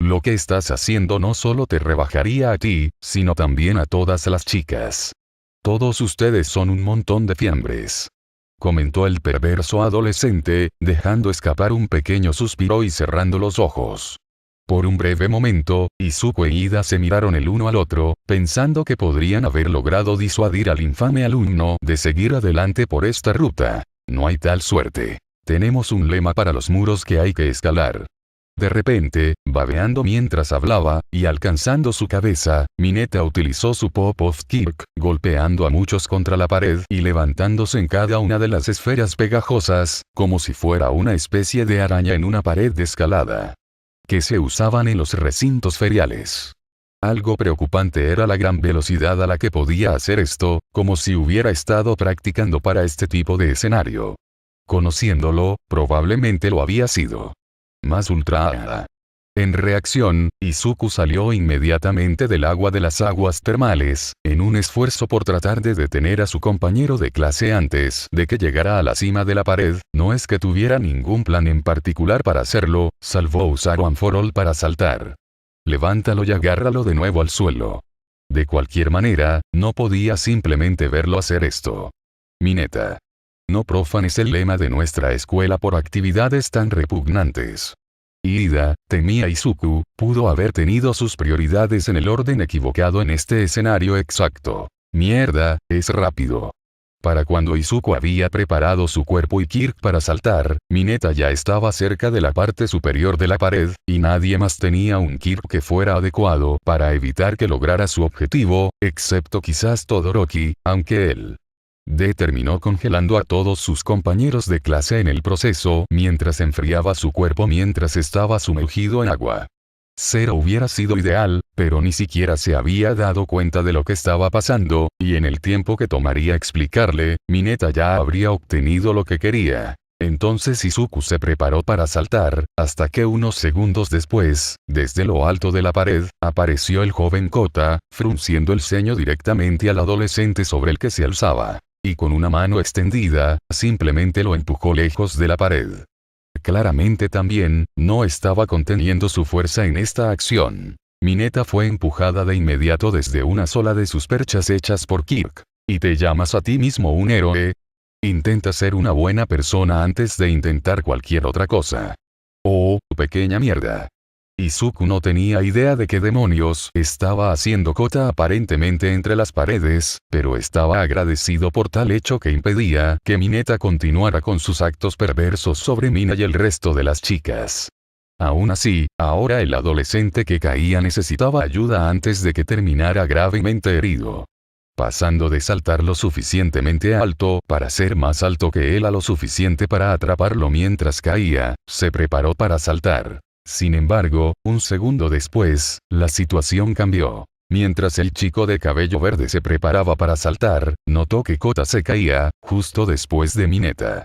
Lo que estás haciendo no solo te rebajaría a ti, sino también a todas las chicas. Todos ustedes son un montón de fiambres. Comentó el perverso adolescente, dejando escapar un pequeño suspiro y cerrando los ojos. Por un breve momento, Izuku e Iida se miraron el uno al otro, pensando que podrían haber logrado disuadir al infame alumno de seguir adelante por esta ruta. No hay tal suerte. Tenemos un lema para los muros que hay que escalar. De repente, babeando mientras hablaba, y alcanzando su cabeza, Mineta utilizó su Popov Kirk, golpeando a muchos contra la pared y levantándose en cada una de las esferas pegajosas, como si fuera una especie de araña en una pared de escalada. Que se usaban en los recintos feriales. Algo preocupante era la gran velocidad a la que podía hacer esto, como si hubiera estado practicando para este tipo de escenario. Conociéndolo, probablemente lo había sido. Más ultra. En reacción, Izuku salió inmediatamente del agua de las aguas termales, en un esfuerzo por tratar de detener a su compañero de clase antes de que llegara a la cima de la pared. No es que tuviera ningún plan en particular para hacerlo, salvo usar One for All para saltar. Levántalo y agárralo de nuevo al suelo. De cualquier manera, no podía simplemente verlo hacer esto. Mineta. No profanes el lema de nuestra escuela por actividades tan repugnantes. Iida, temía Izuku, pudo haber tenido sus prioridades en el orden equivocado en este escenario exacto. Mierda, es rápido. Para cuando Izuku había preparado su cuerpo y Kirk para saltar, Mineta ya estaba cerca de la parte superior de la pared, y nadie más tenía un Kirk que fuera adecuado para evitar que lograra su objetivo, excepto quizás Todoroki, aunque él terminó congelando a todos sus compañeros de clase en el proceso mientras enfriaba su cuerpo mientras estaba sumergido en agua. Zero hubiera sido ideal, pero ni siquiera se había dado cuenta de lo que estaba pasando, y en el tiempo que tomaría explicarle, Mineta ya habría obtenido lo que quería. Entonces Izuku se preparó para saltar, hasta que unos segundos después, desde lo alto de la pared, apareció el joven Kota, frunciendo el ceño directamente al adolescente sobre el que se alzaba. Y con una mano extendida, simplemente lo empujó lejos de la pared. Claramente también, no estaba conteniendo su fuerza en esta acción. Mineta fue empujada de inmediato desde una sola de sus perchas hechas por Kirk. ¿Y te llamas a ti mismo un héroe? Intenta ser una buena persona antes de intentar cualquier otra cosa. Oh, pequeña mierda. Izuku no tenía idea de qué demonios estaba haciendo Kota aparentemente entre las paredes, pero estaba agradecido por tal hecho que impedía que Mineta continuara con sus actos perversos sobre Mina y el resto de las chicas. Aún así, ahora el adolescente que caía necesitaba ayuda antes de que terminara gravemente herido. Pasando de saltar lo suficientemente alto para ser más alto que él a lo suficiente para atraparlo mientras caía, se preparó para saltar. Sin embargo, un segundo después, la situación cambió. Mientras el chico de cabello verde se preparaba para saltar, notó que Kota se caía, justo después de Mineta.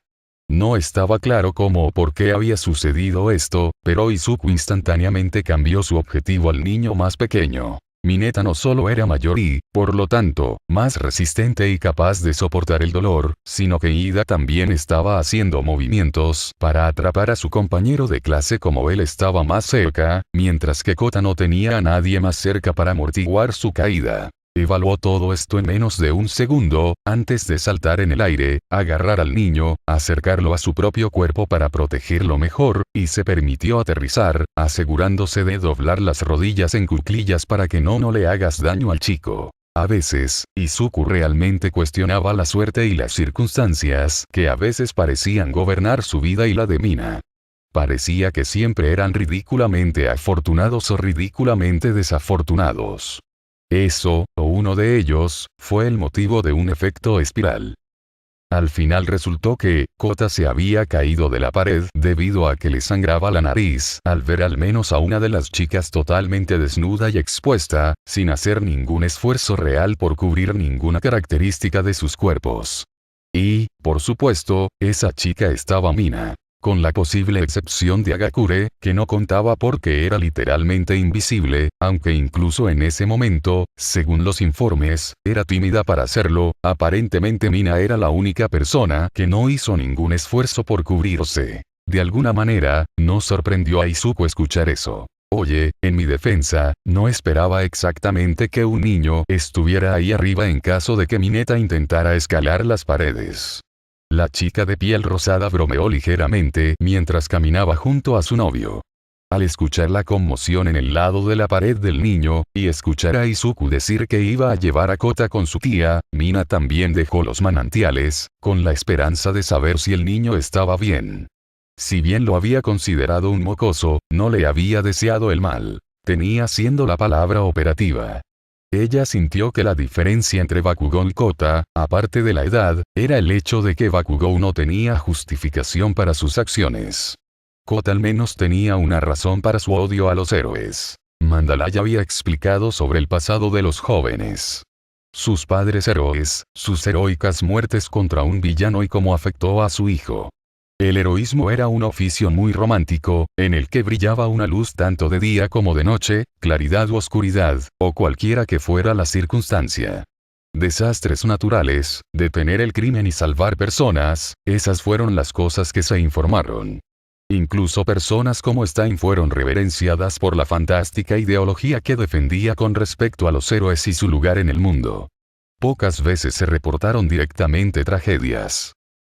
No estaba claro cómo o por qué había sucedido esto, pero Izuku instantáneamente cambió su objetivo al niño más pequeño. Mineta no solo era mayor y, por lo tanto, más resistente y capaz de soportar el dolor, sino que Ida también estaba haciendo movimientos para atrapar a su compañero de clase como él estaba más cerca, mientras que Kota no tenía a nadie más cerca para amortiguar su caída. Evaluó todo esto en menos de un segundo, antes de saltar en el aire, agarrar al niño, acercarlo a su propio cuerpo para protegerlo mejor, y se permitió aterrizar, asegurándose de doblar las rodillas en cuclillas para que no le hagas daño al chico. A veces, Izuku realmente cuestionaba la suerte y las circunstancias que a veces parecían gobernar su vida y la de Mina. Parecía que siempre eran ridículamente afortunados o ridículamente desafortunados. Eso, o uno de ellos, fue el motivo de un efecto espiral. Al final resultó que, Kota se había caído de la pared debido a que le sangraba la nariz al ver al menos a una de las chicas totalmente desnuda y expuesta, sin hacer ningún esfuerzo real por cubrir ninguna característica de sus cuerpos. Y, por supuesto, esa chica estaba Mina. Con la posible excepción de Agakure, que no contaba porque era literalmente invisible, aunque incluso en ese momento, según los informes, era tímida para hacerlo, aparentemente Mina era la única persona que no hizo ningún esfuerzo por cubrirse. De alguna manera, no sorprendió a Izuku escuchar eso. Oye, en mi defensa, no esperaba exactamente que un niño estuviera ahí arriba en caso de que Mineta intentara escalar las paredes. La chica de piel rosada bromeó ligeramente mientras caminaba junto a su novio. Al escuchar la conmoción en el lado de la pared del niño, y escuchar a Izuku decir que iba a llevar a Kota con su tía, Mina también dejó los manantiales, con la esperanza de saber si el niño estaba bien. Si bien lo había considerado un mocoso, no le había deseado el mal. Tenía siendo la palabra operativa. Ella sintió que la diferencia entre Bakugou y Kota, aparte de la edad, era el hecho de que Bakugou no tenía justificación para sus acciones. Kota al menos tenía una razón para su odio a los héroes. Mandalay había explicado sobre el pasado de los jóvenes. Sus padres héroes, sus heroicas muertes contra un villano y cómo afectó a su hijo. El heroísmo era un oficio muy romántico, en el que brillaba una luz tanto de día como de noche, claridad u oscuridad, o cualquiera que fuera la circunstancia. Desastres naturales, detener el crimen y salvar personas, esas fueron las cosas que se informaron. Incluso personas como Stein fueron reverenciadas por la fantástica ideología que defendía con respecto a los héroes y su lugar en el mundo. Pocas veces se reportaron directamente tragedias.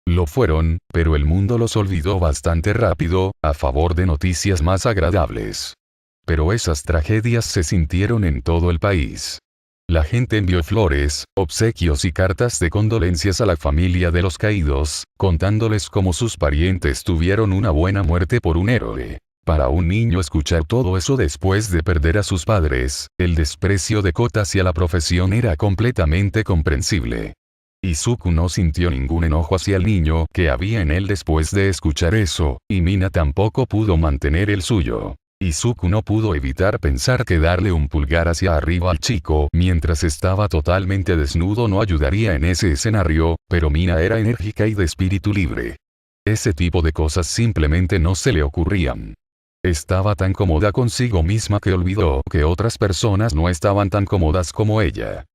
Lo fueron, pero el mundo los olvidó bastante rápido, a favor de noticias más agradables. Pero esas tragedias se sintieron en todo el país. La gente envió flores, obsequios y cartas de condolencias a la familia de los caídos, contándoles cómo sus parientes tuvieron una buena muerte por un héroe. Para un niño escuchar todo eso después de perder a sus padres, el desprecio de Kota hacia la profesión era completamente comprensible. Izuku no sintió ningún enojo hacia el niño que había en él después de escuchar eso, y Mina tampoco pudo mantener el suyo. Izuku no pudo evitar pensar que darle un pulgar hacia arriba al chico mientras estaba totalmente desnudo no ayudaría en ese escenario, pero Mina era enérgica y de espíritu libre. Ese tipo de cosas simplemente no se le ocurrían. Estaba tan cómoda consigo misma que olvidó que otras personas no estaban tan cómodas como ella.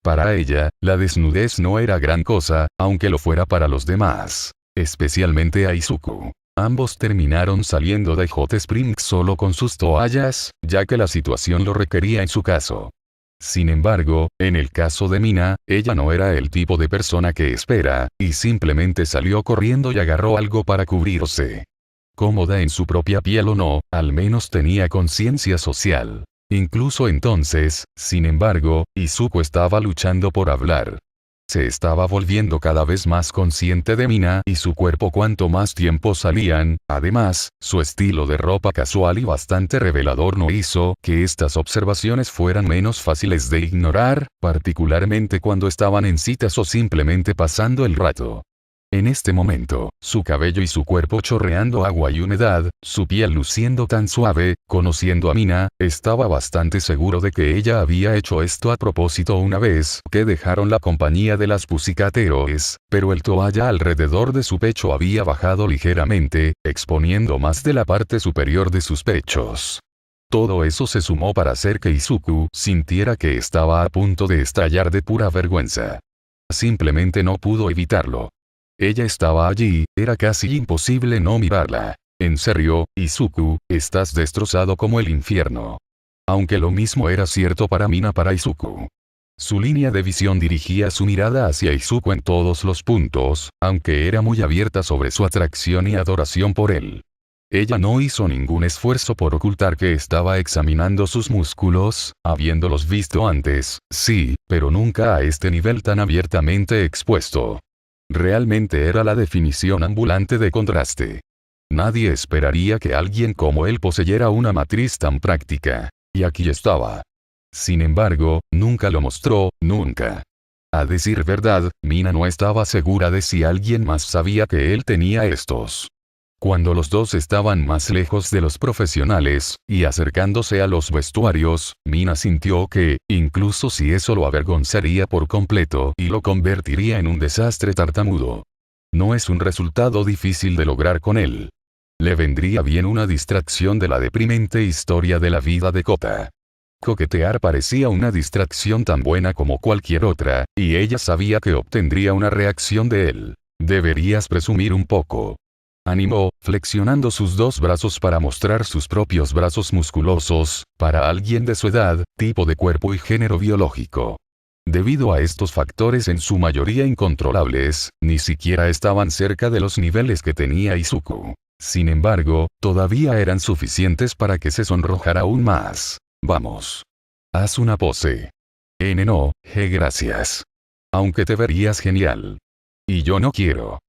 Para ella, la desnudez no era gran cosa, aunque lo fuera para los demás. Especialmente a Izuku. Ambos terminaron saliendo de Hot Springs solo con sus toallas, ya que la situación lo requería en su caso. Sin embargo, en el caso de Mina, ella no era el tipo de persona que espera, y simplemente salió corriendo y agarró algo para cubrirse. Cómoda en su propia piel o no, al menos tenía conciencia social. Incluso entonces, sin embargo, Izuku estaba luchando por hablar. Se estaba volviendo cada vez más consciente de Mina y su cuerpo cuanto más tiempo salían, además, su estilo de ropa casual y bastante revelador no hizo que estas observaciones fueran menos fáciles de ignorar, particularmente cuando estaban en citas o simplemente pasando el rato. En este momento, su cabello y su cuerpo chorreando agua y humedad, su piel luciendo tan suave, conociendo a Mina, estaba bastante seguro de que ella había hecho esto a propósito una vez que dejaron la compañía de las Pussycat Dolls, pero el toalla alrededor de su pecho había bajado ligeramente, exponiendo más de la parte superior de sus pechos. Todo eso se sumó para hacer que Izuku sintiera que estaba a punto de estallar de pura vergüenza. Simplemente no pudo evitarlo. Ella estaba allí, era casi imposible no mirarla. En serio, Izuku, estás destrozado como el infierno. Aunque lo mismo era cierto para Mina para Izuku. Su línea de visión dirigía su mirada hacia Izuku en todos los puntos, aunque era muy abierta sobre su atracción y adoración por él. Ella no hizo ningún esfuerzo por ocultar que estaba examinando sus músculos, habiéndolos visto antes, sí, pero nunca a este nivel tan abiertamente expuesto. Realmente era la definición ambulante de contraste. Nadie esperaría que alguien como él poseyera una matriz tan práctica. Y aquí estaba. Sin embargo, nunca lo mostró, nunca. A decir verdad, Mina no estaba segura de si alguien más sabía que él tenía estos. Cuando los dos estaban más lejos de los profesionales, y acercándose a los vestuarios, Mina sintió que, incluso si eso lo avergonzaría por completo y lo convertiría en un desastre tartamudo. No es un resultado difícil de lograr con él. Le vendría bien una distracción de la deprimente historia de la vida de Kota. Coquetear parecía una distracción tan buena como cualquier otra, y ella sabía que obtendría una reacción de él. Deberías presumir un poco. Animó, flexionando sus dos brazos para mostrar sus propios brazos musculosos, para alguien de su edad, tipo de cuerpo y género biológico. Debido a estos factores en su mayoría incontrolables, ni siquiera estaban cerca de los niveles que tenía Izuku. Sin embargo, todavía eran suficientes para que se sonrojara aún más. Vamos. Haz una pose. No, gracias. Aunque te verías genial. Y yo no quiero.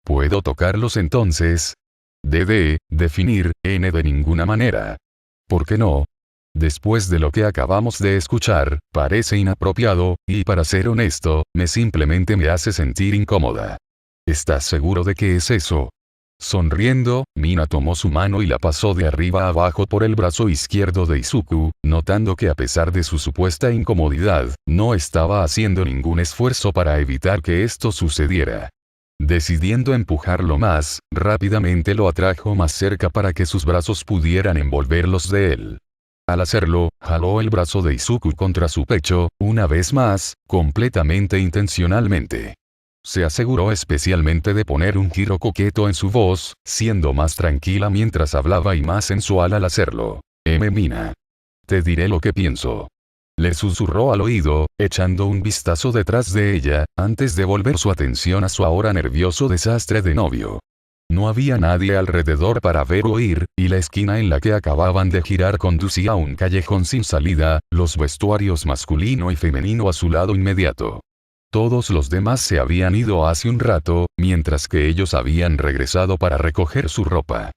¿Puedo tocarlos entonces? Definir, de ninguna manera. ¿Por qué no? Después de lo que acabamos de escuchar, parece inapropiado, y para ser honesto, simplemente me hace sentir incómoda. ¿Estás seguro de que es eso? Sonriendo, Mina tomó su mano y la pasó de arriba a abajo por el brazo izquierdo de Izuku, notando que a pesar de su supuesta incomodidad, no estaba haciendo ningún esfuerzo para evitar que esto sucediera. Decidiendo empujarlo más, rápidamente lo atrajo más cerca para que sus brazos pudieran envolver los de él. Al hacerlo, jaló el brazo de Izuku contra su pecho, una vez más, completamente intencionalmente. Se aseguró especialmente de poner un giro coqueto en su voz, siendo más tranquila mientras hablaba y más sensual al hacerlo. Mina. Te diré lo que pienso. Le susurró al oído, echando un vistazo detrás de ella, antes de volver su atención a su ahora nervioso desastre de novio. No había nadie alrededor para ver o oír, y la esquina en la que acababan de girar conducía a un callejón sin salida, los vestuarios masculino y femenino a su lado inmediato. Todos los demás se habían ido hace un rato, mientras que ellos habían regresado para recoger su ropa.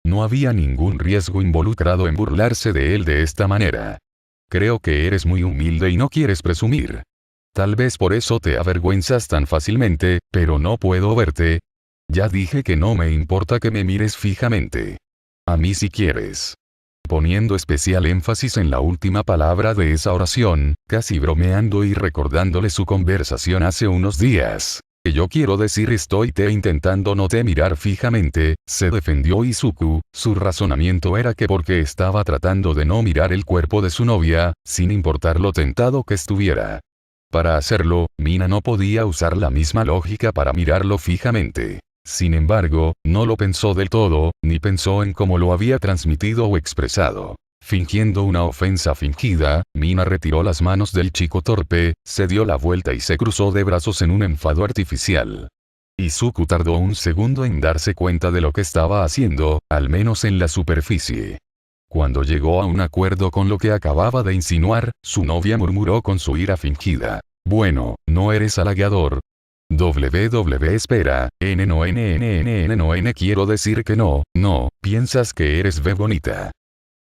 No había ningún riesgo involucrado en burlarse de él de esta manera. Creo que eres muy humilde y no quieres presumir. Tal vez por eso te avergüenzas tan fácilmente, pero no puedo verte. Ya dije que no me importa que me mires fijamente. A mí si quieres. Poniendo especial énfasis en la última palabra de esa oración, casi bromeando y recordándole su conversación hace unos días. Que yo quiero decir estoy intentando no te mirar fijamente, se defendió Izuku. Su razonamiento era que porque estaba tratando de no mirar el cuerpo de su novia, sin importar lo tentado que estuviera. Para hacerlo, Mina no podía usar la misma lógica para mirarlo fijamente. Sin embargo, no lo pensó del todo, ni pensó en cómo lo había transmitido o expresado. Fingiendo una ofensa fingida, Mina retiró las manos del chico torpe, se dio la vuelta y se cruzó de brazos en un enfado artificial. Izuku tardó un segundo en darse cuenta de lo que estaba haciendo, al menos en la superficie. Cuando llegó a un acuerdo con lo que acababa de insinuar, su novia murmuró con su ira fingida. Bueno, no eres halagador. Espera, no quiero decir que no, piensas que eres bonita.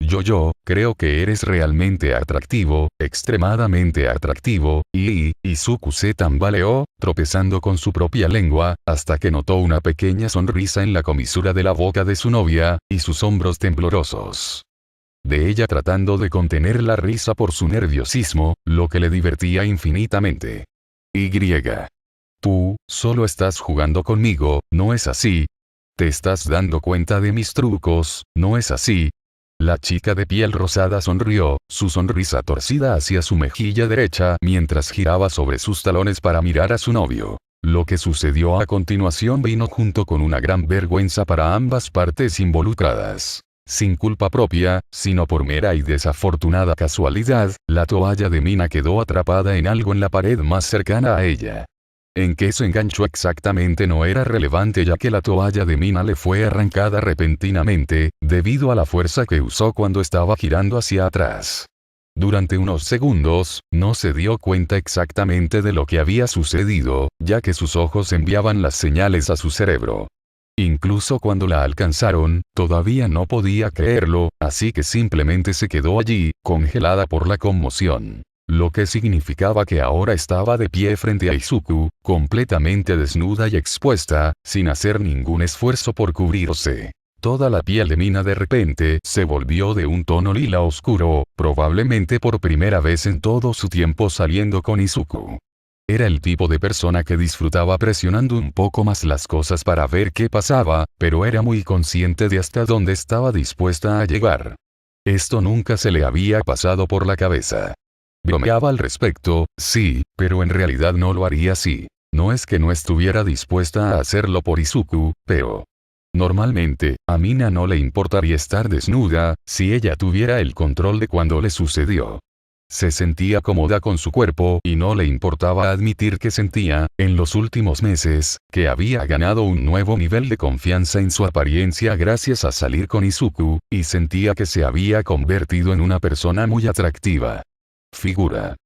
Yo, creo que eres realmente atractivo, extremadamente atractivo, y Izuku se tambaleó, tropezando con su propia lengua, hasta que notó una pequeña sonrisa en la comisura de la boca de su novia, y sus hombros temblorosos. De ella tratando de contener la risa por su nerviosismo, lo que le divertía infinitamente. Tú, solo estás jugando conmigo, ¿no es así? Te estás dando cuenta de mis trucos, ¿no es así? La chica de piel rosada sonrió, su sonrisa torcida hacia su mejilla derecha mientras giraba sobre sus talones para mirar a su novio. Lo que sucedió a continuación vino junto con una gran vergüenza para ambas partes involucradas. Sin culpa propia, sino por mera y desafortunada casualidad, la toalla de Mina quedó atrapada en algo en la pared más cercana a ella. En qué se enganchó exactamente no era relevante ya que la toalla de Mina le fue arrancada repentinamente, debido a la fuerza que usó cuando estaba girando hacia atrás. Durante unos segundos, no se dio cuenta exactamente de lo que había sucedido, ya que sus ojos enviaban las señales a su cerebro. Incluso cuando la alcanzaron, todavía no podía creerlo, así que simplemente se quedó allí, congelada por la conmoción. Lo que significaba que ahora estaba de pie frente a Izuku, completamente desnuda y expuesta, sin hacer ningún esfuerzo por cubrirse. Toda la piel de Mina de repente se volvió de un tono lila oscuro, probablemente por primera vez en todo su tiempo saliendo con Izuku. Era el tipo de persona que disfrutaba presionando un poco más las cosas para ver qué pasaba, pero era muy consciente de hasta dónde estaba dispuesta a llegar. Esto nunca se le había pasado por la cabeza. Bromeaba al respecto, sí, pero en realidad no lo haría así. No es que no estuviera dispuesta a hacerlo por Izuku, pero... Normalmente, a Mina no le importaría estar desnuda, si ella tuviera el control de cuando le sucedió. Se sentía cómoda con su cuerpo y no le importaba admitir que sentía, en los últimos meses, que había ganado un nuevo nivel de confianza en su apariencia gracias a salir con Izuku, y sentía que se había convertido en una persona muy atractiva. Figura.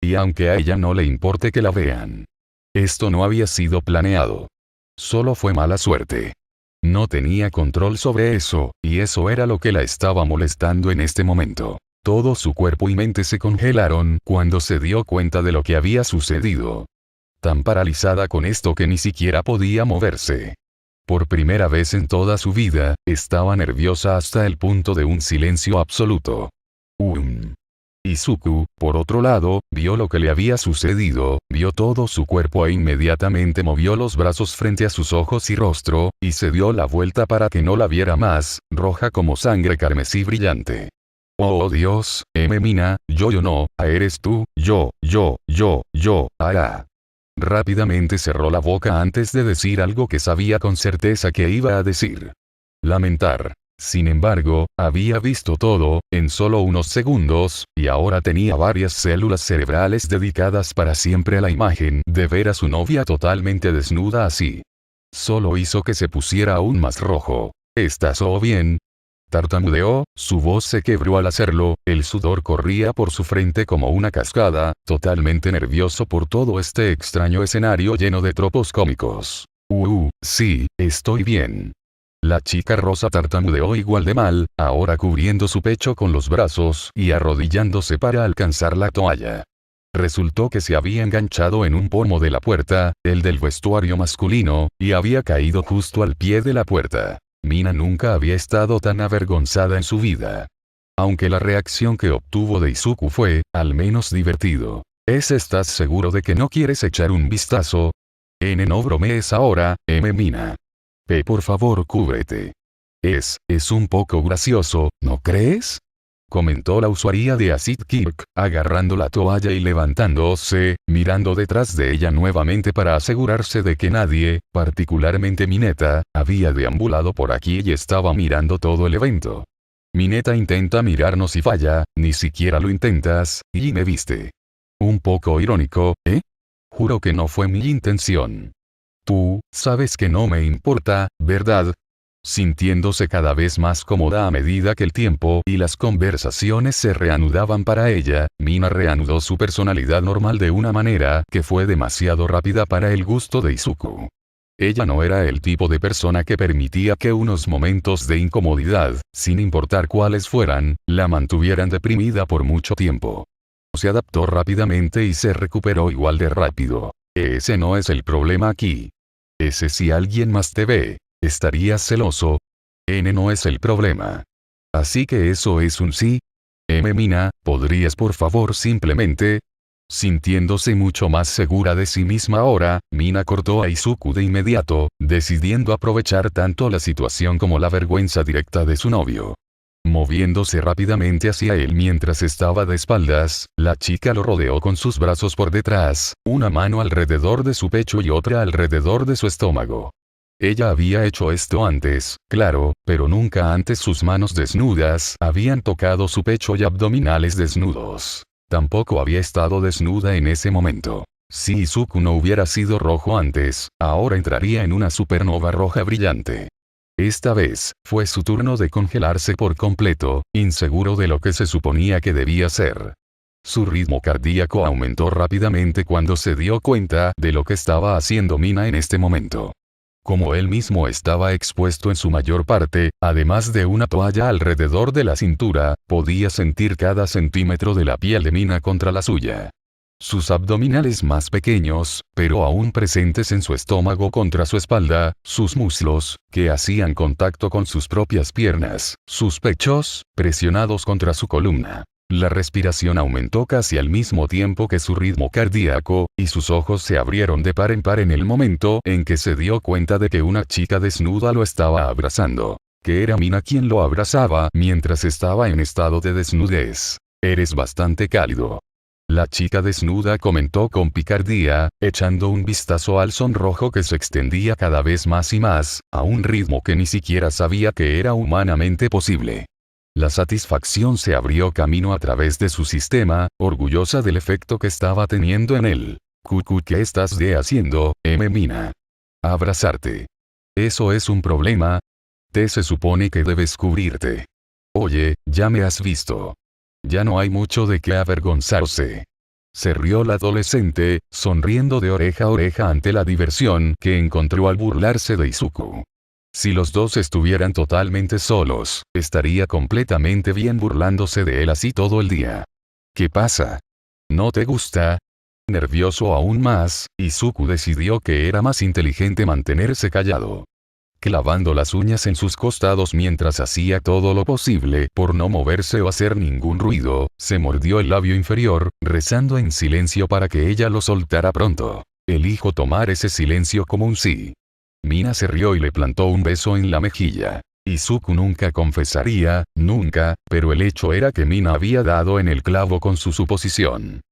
Y aunque a ella no le importe que la vean. Esto no había sido planeado. Solo fue mala suerte. No tenía control sobre eso, y eso era lo que la estaba molestando en este momento. Todo su cuerpo y mente se congelaron cuando se dio cuenta de lo que había sucedido. Tan paralizada con esto que ni siquiera podía moverse. Por primera vez en toda su vida, estaba nerviosa hasta el punto de un silencio absoluto. Izuku, por otro lado, vio lo que le había sucedido, vio todo su cuerpo e inmediatamente movió los brazos frente a sus ojos y rostro, y se dio la vuelta para que no la viera más, roja como sangre carmesí brillante. Oh Dios, Mina, yo no, eres tú, yo, Rápidamente cerró la boca antes de decir algo que sabía con certeza que iba a decir. Lamentar. Sin embargo, había visto todo, en solo unos segundos, y ahora tenía varias células cerebrales dedicadas para siempre a la imagen de ver a su novia totalmente desnuda así. solo hizo que se pusiera aún más rojo. ¿Estás bien? Tartamudeó, su voz se quebró al hacerlo, el sudor corría por su frente como una cascada, totalmente nervioso por todo este extraño escenario lleno de tropos cómicos. Sí, estoy bien. La chica rosa tartamudeó igual de mal, ahora cubriendo su pecho con los brazos y arrodillándose para alcanzar la toalla. Resultó que se había enganchado en un pomo de la puerta, el del vestuario masculino, y había caído justo al pie de la puerta. Mina nunca había estado tan avergonzada en su vida. Aunque la reacción que obtuvo de Izuku fue, al menos divertido. ¿Estás seguro de que no quieres echar un vistazo? No bromees ahora, Mina. Por favor cúbrete. Es un poco gracioso, ¿no crees? Comentó la usuaria de Acid Kirk, agarrando la toalla y levantándose, mirando detrás de ella nuevamente para asegurarse de que nadie, particularmente Mineta, había deambulado por aquí y estaba mirando todo el evento. Mineta intenta mirarnos y falla, ni siquiera lo intentas, y me viste. Un poco irónico, ¿eh? Juro que no fue mi intención. Tú, sabes que no me importa, ¿verdad? Sintiéndose cada vez más cómoda a medida que el tiempo y las conversaciones se reanudaban para ella, Mina reanudó su personalidad normal de una manera que fue demasiado rápida para el gusto de Izuku. Ella no era el tipo de persona que permitía que unos momentos de incomodidad, sin importar cuáles fueran, la mantuvieran deprimida por mucho tiempo. Se adaptó rápidamente y se recuperó igual de rápido. Ese no es el problema aquí. Si alguien más te ve, ¿estarías celoso? No es el problema. Así que eso es un sí. Mina, ¿podrías por favor simplemente? Sintiéndose mucho más segura de sí misma ahora, Mina cortó a Izuku de inmediato, decidiendo aprovechar tanto la situación como la vergüenza directa de su novio. Moviéndose rápidamente hacia él mientras estaba de espaldas, la chica lo rodeó con sus brazos por detrás, una mano alrededor de su pecho y otra alrededor de su estómago. Ella había hecho esto antes, claro, pero nunca antes sus manos desnudas habían tocado su pecho y abdominales desnudos. Tampoco había estado desnuda en ese momento. Si Izuku no hubiera sido rojo antes, ahora entraría en una supernova roja brillante. Esta vez, fue su turno de congelarse por completo, inseguro de lo que se suponía que debía ser. Su ritmo cardíaco aumentó rápidamente cuando se dio cuenta de lo que estaba haciendo Mina en este momento. Como él mismo estaba expuesto en su mayor parte, además de una toalla alrededor de la cintura, podía sentir cada centímetro de la piel de Mina contra la suya. Sus abdominales más pequeños, pero aún presentes en su estómago contra su espalda, sus muslos, que hacían contacto con sus propias piernas, sus pechos, presionados contra su columna. La respiración aumentó casi al mismo tiempo que su ritmo cardíaco, y sus ojos se abrieron de par en par en el momento en que se dio cuenta de que una chica desnuda lo estaba abrazando. Que era Mina quien lo abrazaba mientras estaba en estado de desnudez. Eres bastante cálido. La chica desnuda comentó con picardía, echando un vistazo al sonrojo que se extendía cada vez más y más, a un ritmo que ni siquiera sabía que era humanamente posible. La satisfacción se abrió camino a través de su sistema, orgullosa del efecto que estaba teniendo en él. ¿Qué estás haciendo, Mina? Abrazarte. ¿Eso es un problema? Se supone que debes cubrirte. Oye, ya me has visto. Ya no hay mucho de qué avergonzarse. Se rió la adolescente, sonriendo de oreja a oreja ante la diversión que encontró al burlarse de Izuku. Si los dos estuvieran totalmente solos, estaría completamente bien burlándose de él así todo el día. ¿Qué pasa? ¿No te gusta? Nervioso aún más, Izuku decidió que era más inteligente mantenerse callado. Clavando las uñas en sus costados mientras hacía todo lo posible por no moverse o hacer ningún ruido, se mordió el labio inferior, rezando en silencio para que ella lo soltara pronto. Elijo tomar ese silencio como un sí. Mina se rió y le plantó un beso en la mejilla. Izuku nunca confesaría, nunca, pero el hecho era que Mina había dado en el clavo con su suposición.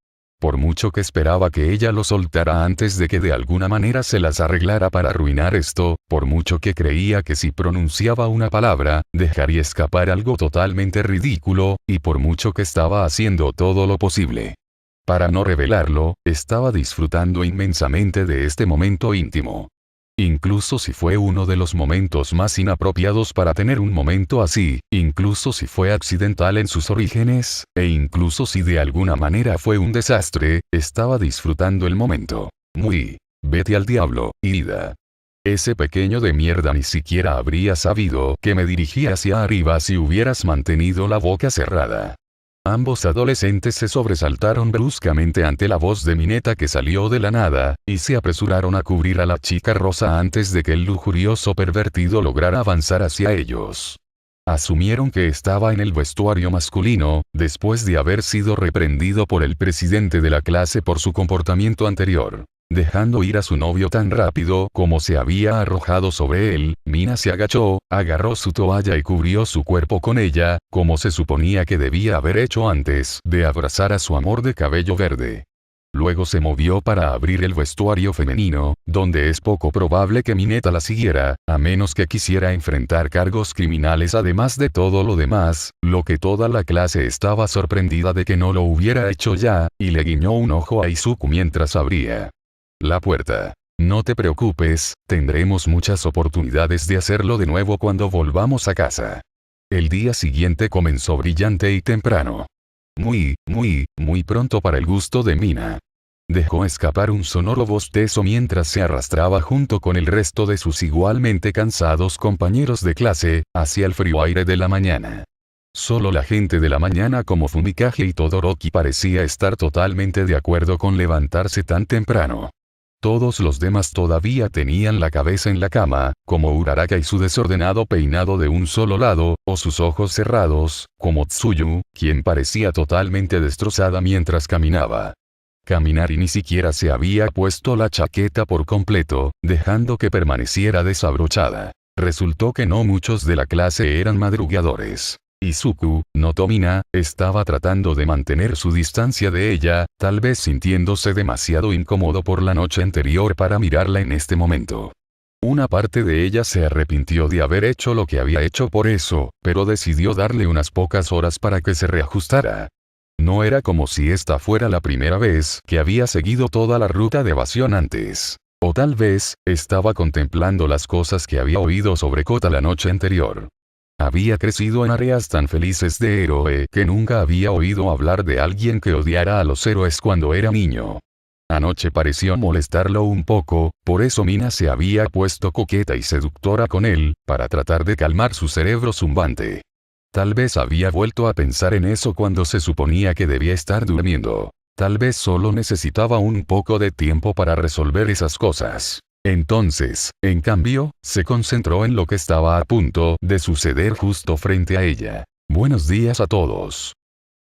Por mucho que esperaba que ella lo soltara antes de que de alguna manera se las arreglara para arruinar esto, por mucho que creía que si pronunciaba una palabra, dejaría escapar algo totalmente ridículo, y por mucho que estaba haciendo todo lo posible para no revelarlo, estaba disfrutando inmensamente de este momento íntimo. Incluso si fue uno de los momentos más inapropiados para tener un momento así, incluso si fue accidental en sus orígenes, e incluso si de alguna manera fue un desastre, estaba disfrutando el momento. Muy. Vete al diablo, Ida. Ese pequeño de mierda ni siquiera habría sabido que me dirigía hacia arriba si hubieras mantenido la boca cerrada. Ambos adolescentes se sobresaltaron bruscamente ante la voz de Mineta que salió de la nada, y se apresuraron a cubrir a la chica rosa antes de que el lujurioso pervertido lograra avanzar hacia ellos. Asumieron que estaba en el vestuario masculino, después de haber sido reprendido por el presidente de la clase por su comportamiento anterior. Dejando ir a su novio tan rápido como se había arrojado sobre él, Mina se agachó, agarró su toalla y cubrió su cuerpo con ella, como se suponía que debía haber hecho antes de abrazar a su amor de cabello verde. Luego se movió para abrir el vestuario femenino, donde es poco probable que Mineta la siguiera, a menos que quisiera enfrentar cargos criminales además de todo lo demás, lo que toda la clase estaba sorprendida de que no lo hubiera hecho ya, y le guiñó un ojo a Izuku mientras abría la puerta. No te preocupes, tendremos muchas oportunidades de hacerlo de nuevo cuando volvamos a casa. El día siguiente comenzó brillante y temprano. Muy pronto para el gusto de Mina. Dejó escapar un sonoro bostezo mientras se arrastraba junto con el resto de sus igualmente cansados compañeros de clase, hacia el frío aire de la mañana. Solo la gente de la mañana como Fumikage y Todoroki parecía estar totalmente de acuerdo con levantarse tan temprano. Todos los demás todavía tenían la cabeza en la cama, como Uraraka y su desordenado peinado de un solo lado, o sus ojos cerrados, como Tsuyu, quien parecía totalmente destrozada mientras caminaba. Caminar y ni siquiera se había puesto la chaqueta por completo, dejando que permaneciera desabrochada. Resultó que no muchos de la clase eran madrugadores. Izuku, no Tomina, estaba tratando de mantener su distancia de ella, tal vez sintiéndose demasiado incómodo por la noche anterior para mirarla en este momento. Una parte de ella se arrepintió de haber hecho lo que había hecho por eso, pero decidió darle unas pocas horas para que se reajustara. No era como si esta fuera la primera vez que había seguido toda la ruta de evasión antes. O tal vez, estaba contemplando las cosas que había oído sobre Kota la noche anterior. Había crecido en áreas tan felices de héroe que nunca había oído hablar de alguien que odiara a los héroes cuando era niño. Anoche pareció molestarlo un poco, por eso Mina se había puesto coqueta y seductora con él, para tratar de calmar su cerebro zumbante. Tal vez había vuelto a pensar en eso cuando se suponía que debía estar durmiendo. Tal vez solo necesitaba un poco de tiempo para resolver esas cosas. Entonces, en cambio, se concentró en lo que estaba a punto de suceder justo frente a ella. Buenos días a todos.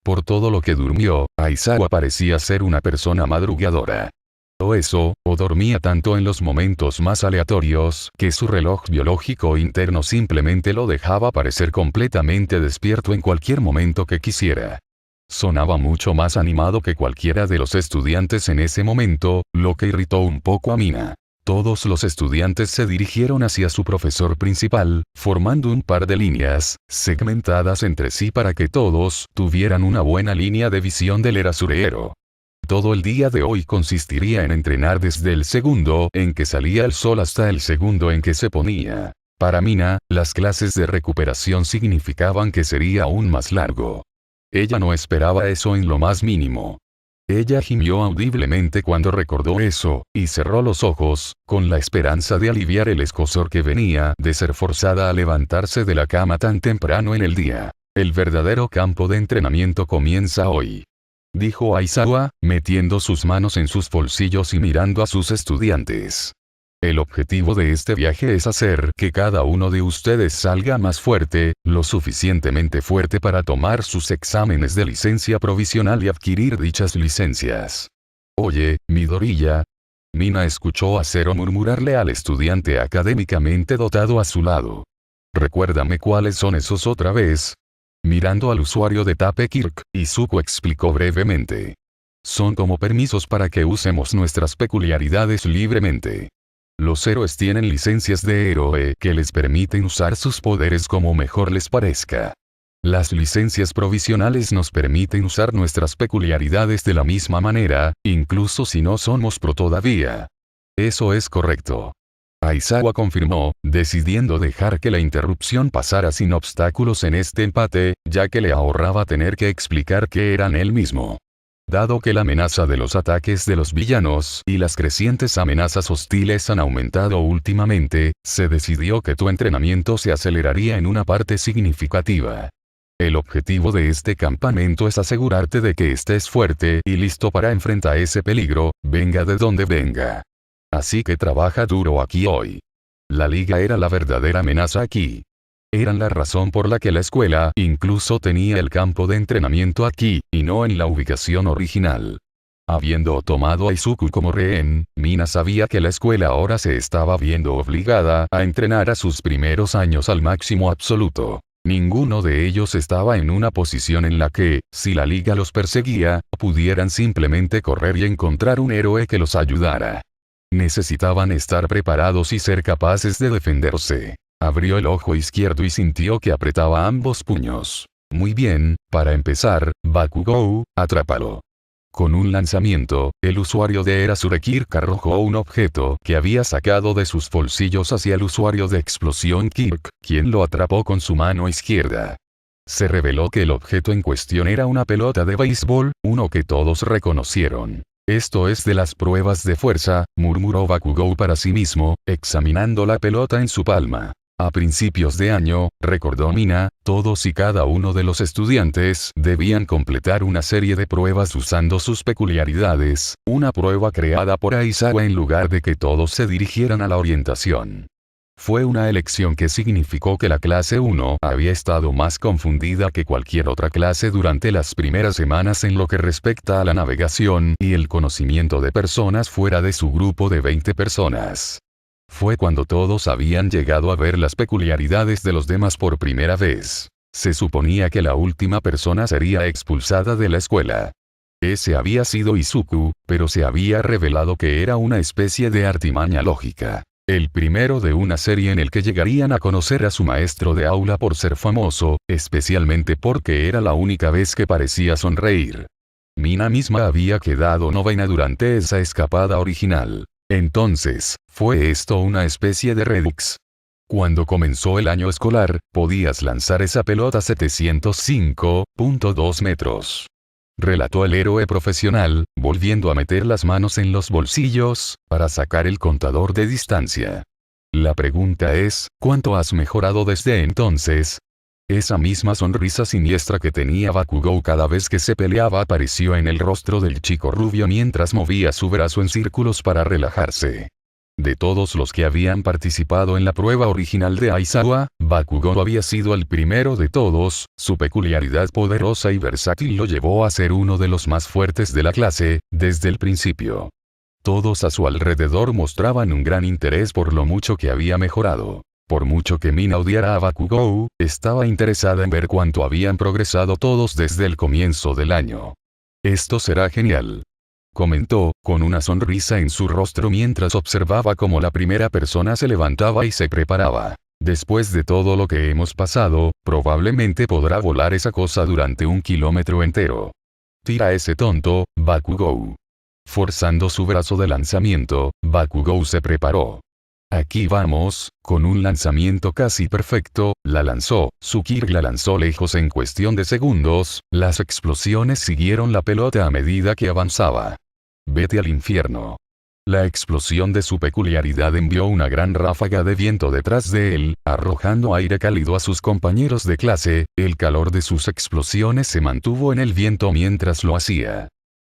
Por todo lo que durmió, Aizawa parecía ser una persona madrugadora. O eso, o dormía tanto en los momentos más aleatorios que su reloj biológico interno simplemente lo dejaba parecer completamente despierto en cualquier momento que quisiera. Sonaba mucho más animado que cualquiera de los estudiantes en ese momento, lo que irritó un poco a Mina. Todos los estudiantes se dirigieron hacia su profesor principal, formando un par de líneas, segmentadas entre sí para que todos tuvieran una buena línea de visión del Erasurero. Todo el día de hoy consistiría en entrenar desde el segundo en que salía el sol hasta el segundo en que se ponía. Para Mina, las clases de recuperación significaban que sería aún más largo. Ella no esperaba eso en lo más mínimo. Ella gimió audiblemente cuando recordó eso, y cerró los ojos, con la esperanza de aliviar el escozor que venía de ser forzada a levantarse de la cama tan temprano en el día. El verdadero campo de entrenamiento comienza hoy, dijo Aizawa, metiendo sus manos en sus bolsillos y mirando a sus estudiantes. El objetivo de este viaje es hacer que cada uno de ustedes salga más fuerte, lo suficientemente fuerte para tomar sus exámenes de licencia provisional y adquirir dichas licencias. Oye, Midoriya. Mina escuchó a Zero murmurarle al estudiante académicamente dotado a su lado. Recuérdame cuáles son esos otra vez. Mirando al usuario de Tape Kirk, Izuku explicó brevemente. Son como permisos para que usemos nuestras peculiaridades libremente. Los héroes tienen licencias de héroe que les permiten usar sus poderes como mejor les parezca. Las licencias provisionales nos permiten usar nuestras peculiaridades de la misma manera, incluso si no somos pro todavía. Eso es correcto. Aizawa confirmó, decidiendo dejar que la interrupción pasara sin obstáculos en este empate, ya que le ahorraba tener que explicar qué eran él mismo. Dado que la amenaza de los ataques de los villanos y las crecientes amenazas hostiles han aumentado últimamente, se decidió que tu entrenamiento se aceleraría en una parte significativa. El objetivo de este campamento es asegurarte de que estés fuerte y listo para enfrentar ese peligro, venga de donde venga. Así que trabaja duro aquí hoy. La liga era la verdadera amenaza aquí. Eran la razón por la que la escuela incluso tenía el campo de entrenamiento aquí, y no en la ubicación original. Habiendo tomado a Izuku como rehén, Mina sabía que la escuela ahora se estaba viendo obligada a entrenar a sus primeros años al máximo absoluto. Ninguno de ellos estaba en una posición en la que, si la liga los perseguía, pudieran simplemente correr y encontrar un héroe que los ayudara. Necesitaban estar preparados y ser capaces de defenderse. Abrió el ojo izquierdo y sintió que apretaba ambos puños. Muy bien, para empezar, Bakugou, atrápalo. Con un lanzamiento, el usuario de Erasure Kirk arrojó un objeto que había sacado de sus bolsillos hacia el usuario de explosión Kirk, quien lo atrapó con su mano izquierda. Se reveló que el objeto en cuestión era una pelota de béisbol, uno que todos reconocieron. Esto es de las pruebas de fuerza, murmuró Bakugou para sí mismo, examinando la pelota en su palma. A principios de año, recordó Mina, todos y cada uno de los estudiantes debían completar una serie de pruebas usando sus peculiaridades, una prueba creada por Aizawa en lugar de que todos se dirigieran a la orientación. Fue una elección que significó que la clase 1 había estado más confundida que cualquier otra clase durante las primeras semanas en lo que respecta a la navegación y el conocimiento de personas fuera de su grupo de 20 personas. Fue cuando todos habían llegado a ver las peculiaridades de los demás por primera vez. Se suponía que la última persona sería expulsada de la escuela. Ese había sido Izuku, pero se había revelado que era una especie de artimaña lógica. El primero de una serie en el que llegarían a conocer a su maestro de aula por ser famoso, especialmente porque era la única vez que parecía sonreír. Mina misma había quedado novena durante esa escapada original. Entonces, ¿fue esto una especie de Redux? Cuando comenzó el año escolar, podías lanzar esa pelota a 705.2 metros. Relató el héroe profesional, volviendo a meter las manos en los bolsillos, para sacar el contador de distancia. La pregunta es, ¿cuánto has mejorado desde entonces? Esa misma sonrisa siniestra que tenía Bakugou cada vez que se peleaba apareció en el rostro del chico rubio mientras movía su brazo en círculos para relajarse. De todos los que habían participado en la prueba original de Aizawa, Bakugou había sido el primero de todos, su peculiaridad poderosa y versátil lo llevó a ser uno de los más fuertes de la clase, desde el principio. Todos a su alrededor mostraban un gran interés por lo mucho que había mejorado. Por mucho que Mina odiara a Bakugou, estaba interesada en ver cuánto habían progresado todos desde el comienzo del año. Esto será genial, comentó, con una sonrisa en su rostro mientras observaba cómo la primera persona se levantaba y se preparaba. Después de todo lo que hemos pasado, probablemente podrá volar esa cosa durante 1 kilómetro entero. Tira ese tonto, Bakugou. Forzando su brazo de lanzamiento, Bakugou se preparó. Aquí vamos, con un lanzamiento casi perfecto, la lanzó, su Kirk la lanzó lejos en cuestión de segundos, las explosiones siguieron la pelota a medida que avanzaba. Vete al infierno. La explosión de su peculiaridad envió una gran ráfaga de viento detrás de él, arrojando aire cálido a sus compañeros de clase, el calor de sus explosiones se mantuvo en el viento mientras lo hacía.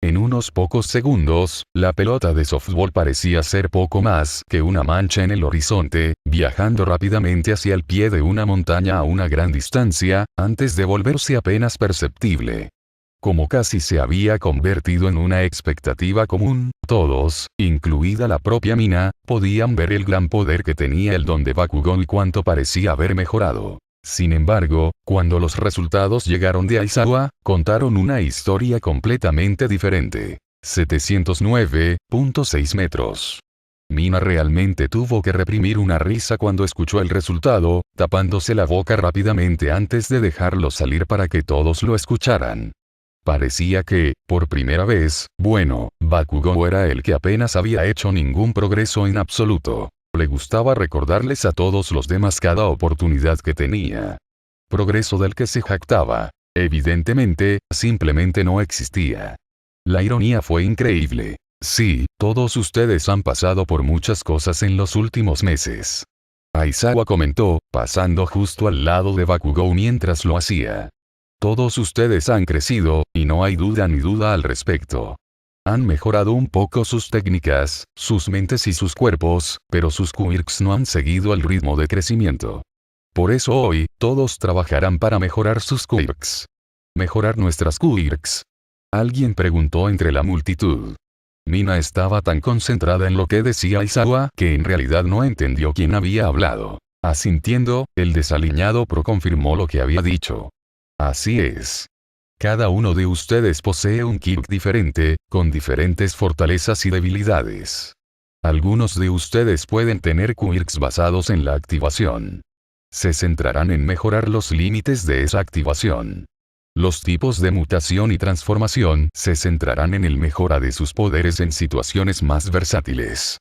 En unos pocos segundos, la pelota de softball parecía ser poco más que una mancha en el horizonte, viajando rápidamente hacia el pie de una montaña a una gran distancia, antes de volverse apenas perceptible. Como casi se había convertido en una expectativa común, todos, incluida la propia Mina, podían ver el gran poder que tenía el don de Bakugou y cuánto parecía haber mejorado. Sin embargo, cuando los resultados llegaron de Aizawa, contaron una historia completamente diferente. 709.6 metros. Mina realmente tuvo que reprimir una risa cuando escuchó el resultado, tapándose la boca rápidamente antes de dejarlo salir para que todos lo escucharan. Parecía que, por primera vez, Bakugou era el que apenas había hecho ningún progreso en absoluto. Le gustaba recordarles a todos los demás cada oportunidad que tenía. Progreso del que se jactaba. Evidentemente, simplemente no existía. La ironía fue increíble. Sí, todos ustedes han pasado por muchas cosas en los últimos meses. Aizawa comentó, pasando justo al lado de Bakugou mientras lo hacía. Todos ustedes han crecido, y no hay duda ni duda al respecto. Han mejorado un poco sus técnicas, sus mentes y sus cuerpos, pero sus quirks no han seguido el ritmo de crecimiento. Por eso hoy, todos trabajarán para mejorar sus quirks. ¿Mejorar nuestras quirks? Alguien preguntó entre la multitud. Mina estaba tan concentrada en lo que decía Aizawa que en realidad no entendió quién había hablado. Asintiendo, el desaliñado Pro confirmó lo que había dicho. Así es. Cada uno de ustedes posee un quirk diferente, con diferentes fortalezas y debilidades. Algunos de ustedes pueden tener quirks basados en la activación. Se centrarán en mejorar los límites de esa activación. Los tipos de mutación y transformación se centrarán en el mejora de sus poderes en situaciones más versátiles.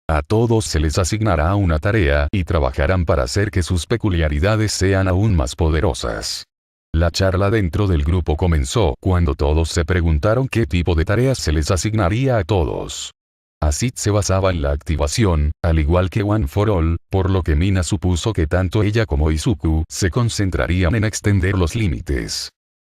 A todos se les asignará una tarea y trabajarán para hacer que sus peculiaridades sean aún más poderosas. La charla dentro del grupo comenzó cuando todos se preguntaron qué tipo de tareas se les asignaría a todos. Acid se basaba en la activación, al igual que One for All, por lo que Mina supuso que tanto ella como Izuku se concentrarían en extender los límites.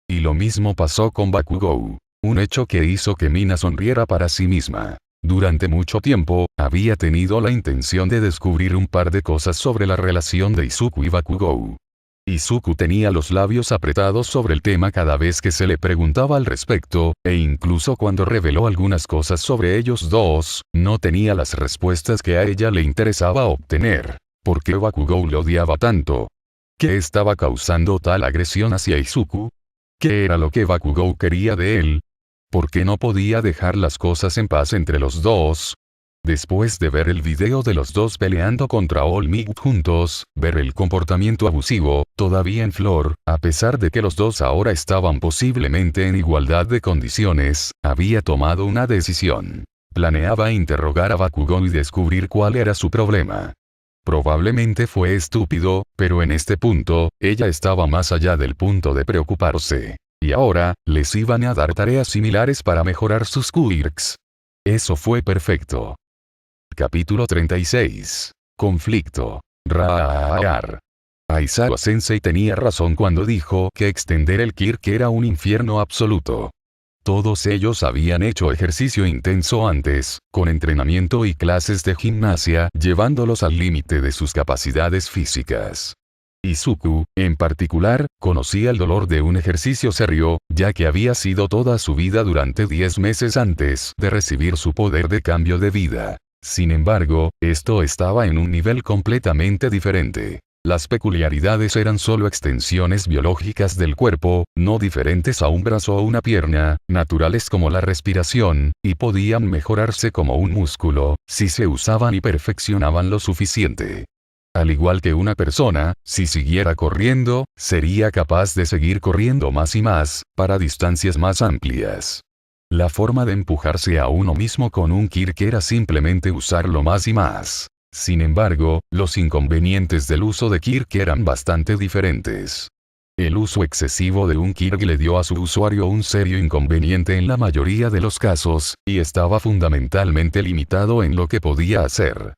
Y lo mismo pasó con Bakugou. Un hecho que hizo que Mina sonriera para sí misma. Durante mucho tiempo, había tenido la intención de descubrir un par de cosas sobre la relación de Izuku y Bakugou. Izuku tenía los labios apretados sobre el tema cada vez que se le preguntaba al respecto, e incluso cuando reveló algunas cosas sobre ellos dos, no tenía las respuestas que a ella le interesaba obtener. ¿Por qué Bakugou lo odiaba tanto? ¿Qué estaba causando tal agresión hacia Izuku? ¿Qué era lo que Bakugou quería de él? ¿Por qué no podía dejar las cosas en paz entre los dos? Después de ver el video de los dos peleando contra All Might juntos, ver el comportamiento abusivo, todavía en flor, a pesar de que los dos ahora estaban posiblemente en igualdad de condiciones, había tomado una decisión. Planeaba interrogar a Bakugou y descubrir cuál era su problema. Probablemente fue estúpido, pero en este punto, ella estaba más allá del punto de preocuparse. Y ahora, les iban a dar tareas similares para mejorar sus quirks. Eso fue perfecto. Capítulo 36. Conflicto. Raar. Aizawa Sensei tenía razón cuando dijo que extender el quirk era un infierno absoluto. Todos ellos habían hecho ejercicio intenso antes, con entrenamiento y clases de gimnasia, llevándolos al límite de sus capacidades físicas. Izuku, en particular, conocía el dolor de un ejercicio serio, ya que había sido toda su vida durante 10 meses antes de recibir su poder de cambio de vida. Sin embargo, esto estaba en un nivel completamente diferente. Las peculiaridades eran solo extensiones biológicas del cuerpo, no diferentes a un brazo o una pierna, naturales como la respiración, y podían mejorarse como un músculo, si se usaban y perfeccionaban lo suficiente. Al igual que una persona, si siguiera corriendo, sería capaz de seguir corriendo más y más, para distancias más amplias. La forma de empujarse a uno mismo con un quirk era simplemente usarlo más y más. Sin embargo, los inconvenientes del uso de quirk eran bastante diferentes. El uso excesivo de un quirk le dio a su usuario un serio inconveniente en la mayoría de los casos, y estaba fundamentalmente limitado en lo que podía hacer.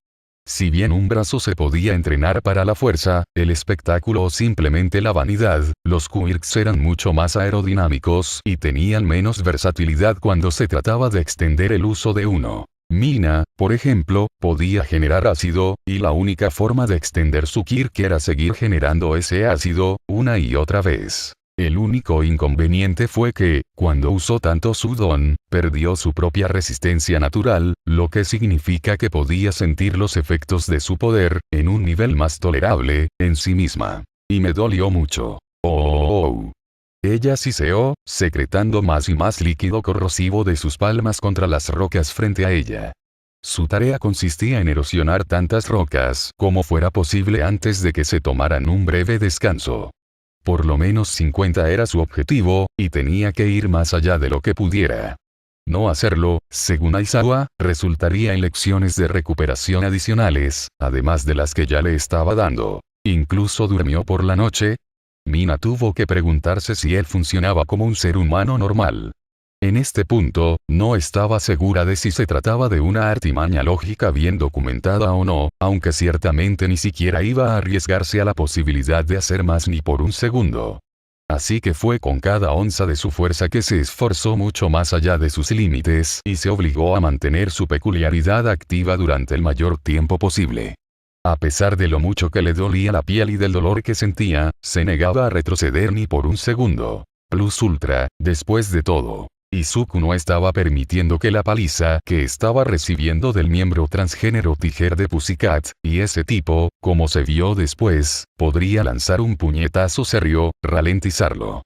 Si bien un brazo se podía entrenar para la fuerza, el espectáculo o simplemente la vanidad, los quirks eran mucho más aerodinámicos y tenían menos versatilidad cuando se trataba de extender el uso de uno. Mina, por ejemplo, podía generar ácido, y la única forma de extender su quirk era seguir generando ese ácido, una y otra vez. El único inconveniente fue que, cuando usó tanto su don, perdió su propia resistencia natural, lo que significa que podía sentir los efectos de su poder, en un nivel más tolerable, en sí misma. Y me dolió mucho. Oh. Ella siseó, secretando más y más líquido corrosivo de sus palmas contra las rocas frente a ella. Su tarea consistía en erosionar tantas rocas como fuera posible antes de que se tomaran un breve descanso. Por lo menos 50 era su objetivo, y tenía que ir más allá de lo que pudiera. No hacerlo, según Aizawa, resultaría en lecciones de recuperación adicionales, además de las que ya le estaba dando. ¿Incluso durmió por la noche? Mina tuvo que preguntarse si él funcionaba como un ser humano normal. En este punto, no estaba segura de si se trataba de una artimaña lógica bien documentada o no, aunque ciertamente ni siquiera iba a arriesgarse a la posibilidad de hacer más ni por un segundo. Así que fue con cada onza de su fuerza que se esforzó mucho más allá de sus límites y se obligó a mantener su peculiaridad activa durante el mayor tiempo posible. A pesar de lo mucho que le dolía la piel y del dolor que sentía, se negaba a retroceder ni por un segundo. Plus ultra, después de todo. Izuku no estaba permitiendo que la paliza que estaba recibiendo del miembro transgénero Tiger de Pussycat, y ese tipo, como se vio después, podría lanzar un puñetazo serio, ralentizarlo.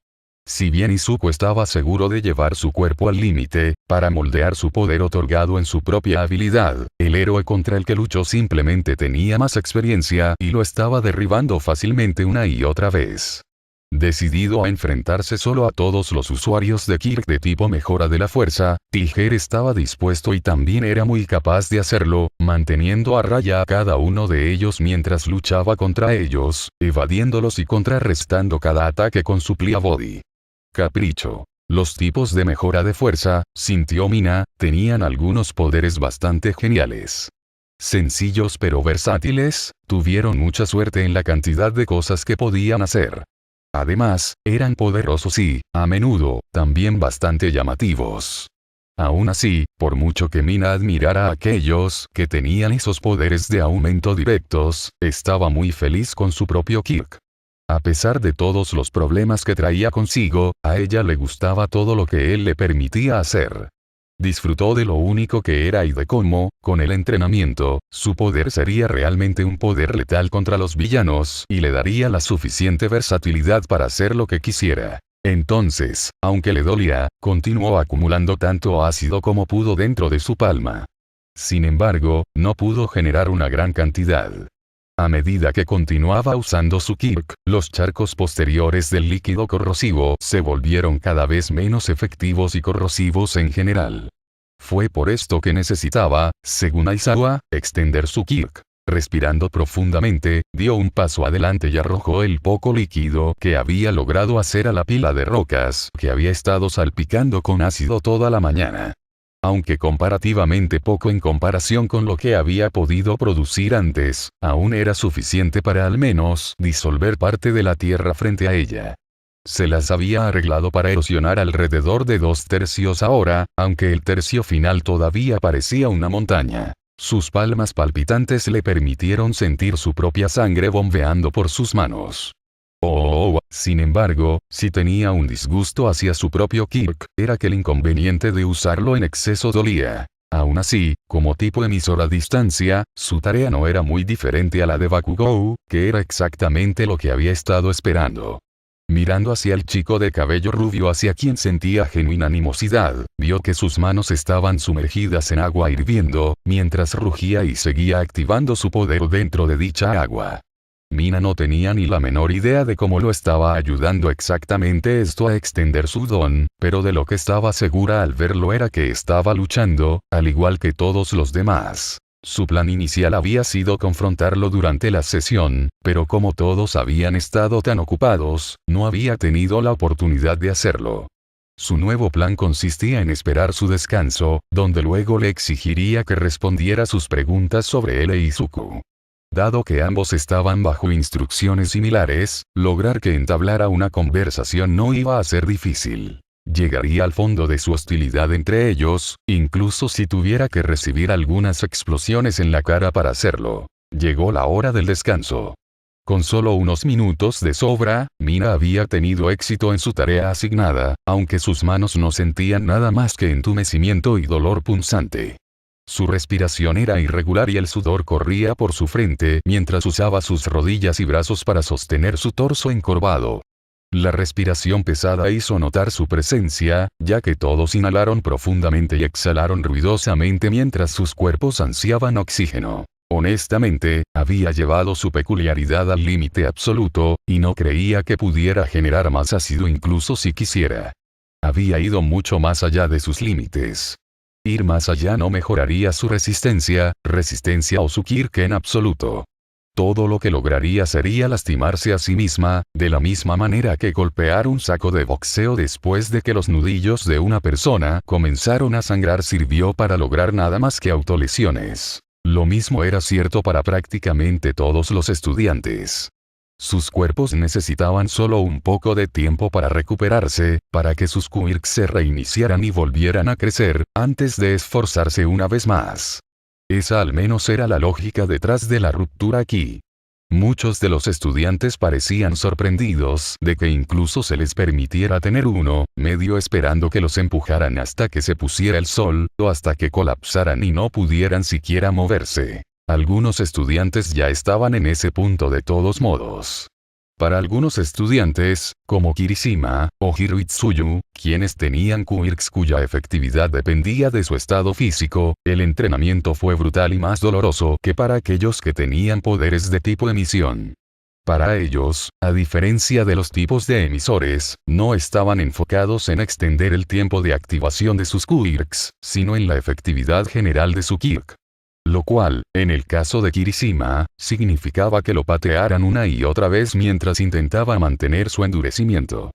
Si bien Izuku estaba seguro de llevar su cuerpo al límite, para moldear su poder otorgado en su propia habilidad, el héroe contra el que luchó simplemente tenía más experiencia y lo estaba derribando fácilmente una y otra vez. Decidido a enfrentarse solo a todos los usuarios de Kirk de tipo mejora de la fuerza, Tiger estaba dispuesto y también era muy capaz de hacerlo, manteniendo a raya a cada uno de ellos mientras luchaba contra ellos, evadiéndolos y contrarrestando cada ataque con su Plia Body. Capricho. Los tipos de mejora de fuerza, sintió Mina, tenían algunos poderes bastante geniales. Sencillos pero versátiles, tuvieron mucha suerte en la cantidad de cosas que podían hacer. Además, eran poderosos y, a menudo, también bastante llamativos. Aún así, por mucho que Mina admirara a aquellos que tenían esos poderes de aumento directos, estaba muy feliz con su propio Kirk. A pesar de todos los problemas que traía consigo, a ella le gustaba todo lo que él le permitía hacer. Disfrutó de lo único que era y de cómo, con el entrenamiento, su poder sería realmente un poder letal contra los villanos y le daría la suficiente versatilidad para hacer lo que quisiera. Entonces, aunque le dolía, continuó acumulando tanto ácido como pudo dentro de su palma. Sin embargo, no pudo generar una gran cantidad. A medida que continuaba usando su Kirk, los charcos posteriores del líquido corrosivo se volvieron cada vez menos efectivos y corrosivos en general. Fue por esto que necesitaba, según Aizawa, extender su Kirk. Respirando profundamente, dio un paso adelante y arrojó el poco líquido que había logrado hacer a la pila de rocas que había estado salpicando con ácido toda la mañana. Aunque comparativamente poco en comparación con lo que había podido producir antes, aún era suficiente para al menos disolver parte de la tierra frente a ella. Se las había arreglado para erosionar alrededor de 2/3 ahora, aunque el tercio final todavía parecía una montaña. Sus palmas palpitantes le permitieron sentir su propia sangre bombeando por sus manos. Sin embargo, si tenía un disgusto hacia su propio Kirk, era que el inconveniente de usarlo en exceso dolía. Aún así, como tipo emisor a distancia, su tarea no era muy diferente a la de Bakugou, que era exactamente lo que había estado esperando. Mirando hacia el chico de cabello rubio hacia quien sentía genuina animosidad, vio que sus manos estaban sumergidas en agua hirviendo, mientras rugía y seguía activando su poder dentro de dicha agua. Mina no tenía ni la menor idea de cómo lo estaba ayudando exactamente esto a extender su don, pero de lo que estaba segura al verlo era que estaba luchando, al igual que todos los demás. Su plan inicial había sido confrontarlo durante la sesión, pero como todos habían estado tan ocupados, no había tenido la oportunidad de hacerlo. Su nuevo plan consistía en esperar su descanso, donde luego le exigiría que respondiera sus preguntas sobre él e Izuku. Dado que ambos estaban bajo instrucciones similares, lograr que entablara una conversación no iba a ser difícil. Llegaría al fondo de su hostilidad entre ellos, incluso si tuviera que recibir algunas explosiones en la cara para hacerlo. Llegó la hora del descanso. Con solo unos minutos de sobra, Mina había tenido éxito en su tarea asignada, aunque sus manos no sentían nada más que entumecimiento y dolor punzante. Su respiración era irregular y el sudor corría por su frente mientras usaba sus rodillas y brazos para sostener su torso encorvado. La respiración pesada hizo notar su presencia, ya que todos inhalaron profundamente y exhalaron ruidosamente mientras sus cuerpos ansiaban oxígeno. Honestamente, había llevado su peculiaridad al límite absoluto, y no creía que pudiera generar más ácido incluso si quisiera. Había ido mucho más allá de sus límites. Ir más allá no mejoraría su resistencia o su Kirk en absoluto. Todo lo que lograría sería lastimarse a sí misma, de la misma manera que golpear un saco de boxeo después de que los nudillos de una persona comenzaron a sangrar sirvió para lograr nada más que autolesiones. Lo mismo era cierto para prácticamente todos los estudiantes. Sus cuerpos necesitaban solo un poco de tiempo para recuperarse, para que sus quirks se reiniciaran y volvieran a crecer, antes de esforzarse una vez más. Esa al menos era la lógica detrás de la ruptura aquí. Muchos de los estudiantes parecían sorprendidos de que incluso se les permitiera tener uno, medio esperando que los empujaran hasta que se pusiera el sol, o hasta que colapsaran y no pudieran siquiera moverse. Algunos estudiantes ya estaban en ese punto de todos modos. Para algunos estudiantes, como Kirishima, o Hiroitsuyu, quienes tenían quirks cuya efectividad dependía de su estado físico, el entrenamiento fue brutal y más doloroso que para aquellos que tenían poderes de tipo emisión. Para ellos, a diferencia de los tipos de emisores, no estaban enfocados en extender el tiempo de activación de sus quirks, sino en la efectividad general de su Kirk. Lo cual, en el caso de Kirishima, significaba que lo patearan una y otra vez mientras intentaba mantener su endurecimiento.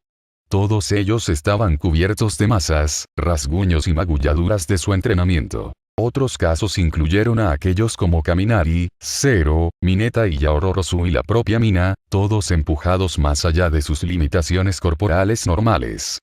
Todos ellos estaban cubiertos de masas, rasguños y magulladuras de su entrenamiento. Otros casos incluyeron a aquellos como Kaminari, Zero, Mineta y Yaororozu y la propia Mina, todos empujados más allá de sus limitaciones corporales normales.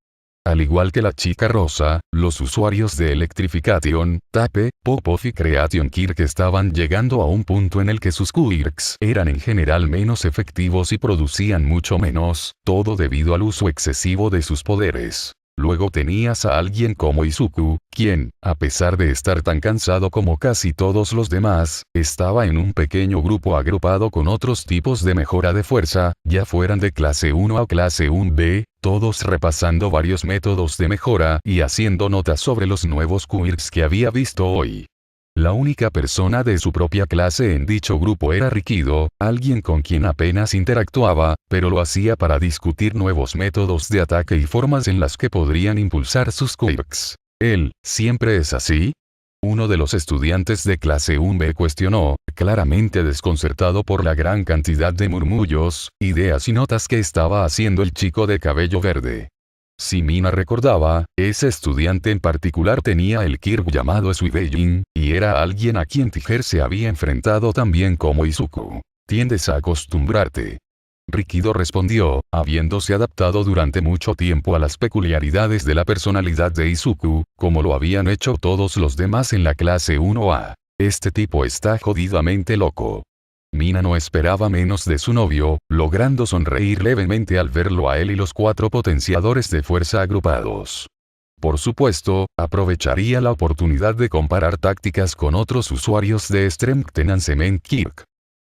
Al igual que la chica rosa, los usuarios de Electrification, Tape, Popov y Creation Kirk estaban llegando a un punto en el que sus quirks eran en general menos efectivos y producían mucho menos, todo debido al uso excesivo de sus poderes. Luego tenías a alguien como Izuku, quien, a pesar de estar tan cansado como casi todos los demás, estaba en un pequeño grupo agrupado con otros tipos de mejora de fuerza, ya fueran de clase 1 o clase 1B, todos repasando varios métodos de mejora y haciendo notas sobre los nuevos quirks que había visto hoy. La única persona de su propia clase en dicho grupo era Rikido, alguien con quien apenas interactuaba, pero lo hacía para discutir nuevos métodos de ataque y formas en las que podrían impulsar sus quirks. ¿Él, siempre es así? Uno de los estudiantes de clase 1B cuestionó, claramente desconcertado por la gran cantidad de murmullos, ideas y notas que estaba haciendo el chico de cabello verde. Si Mina recordaba, ese estudiante en particular tenía el Kirk llamado Suibeijin, y era alguien a quien Tiger se había enfrentado también como Izuku. Tiendes a acostumbrarte. Rikido respondió, habiéndose adaptado durante mucho tiempo a las peculiaridades de la personalidad de Izuku, como lo habían hecho todos los demás en la clase 1A. Este tipo está jodidamente loco. Mina no esperaba menos de su novio, logrando sonreír levemente al verlo a él y los 4 potenciadores de fuerza agrupados. Por supuesto, aprovecharía la oportunidad de comparar tácticas con otros usuarios de Strength Enhancement Kirk.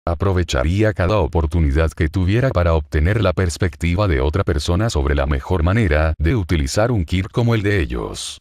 Aprovecharía cada oportunidad que tuviera para obtener la perspectiva de otra persona sobre la mejor manera de utilizar un Kirk como el de ellos.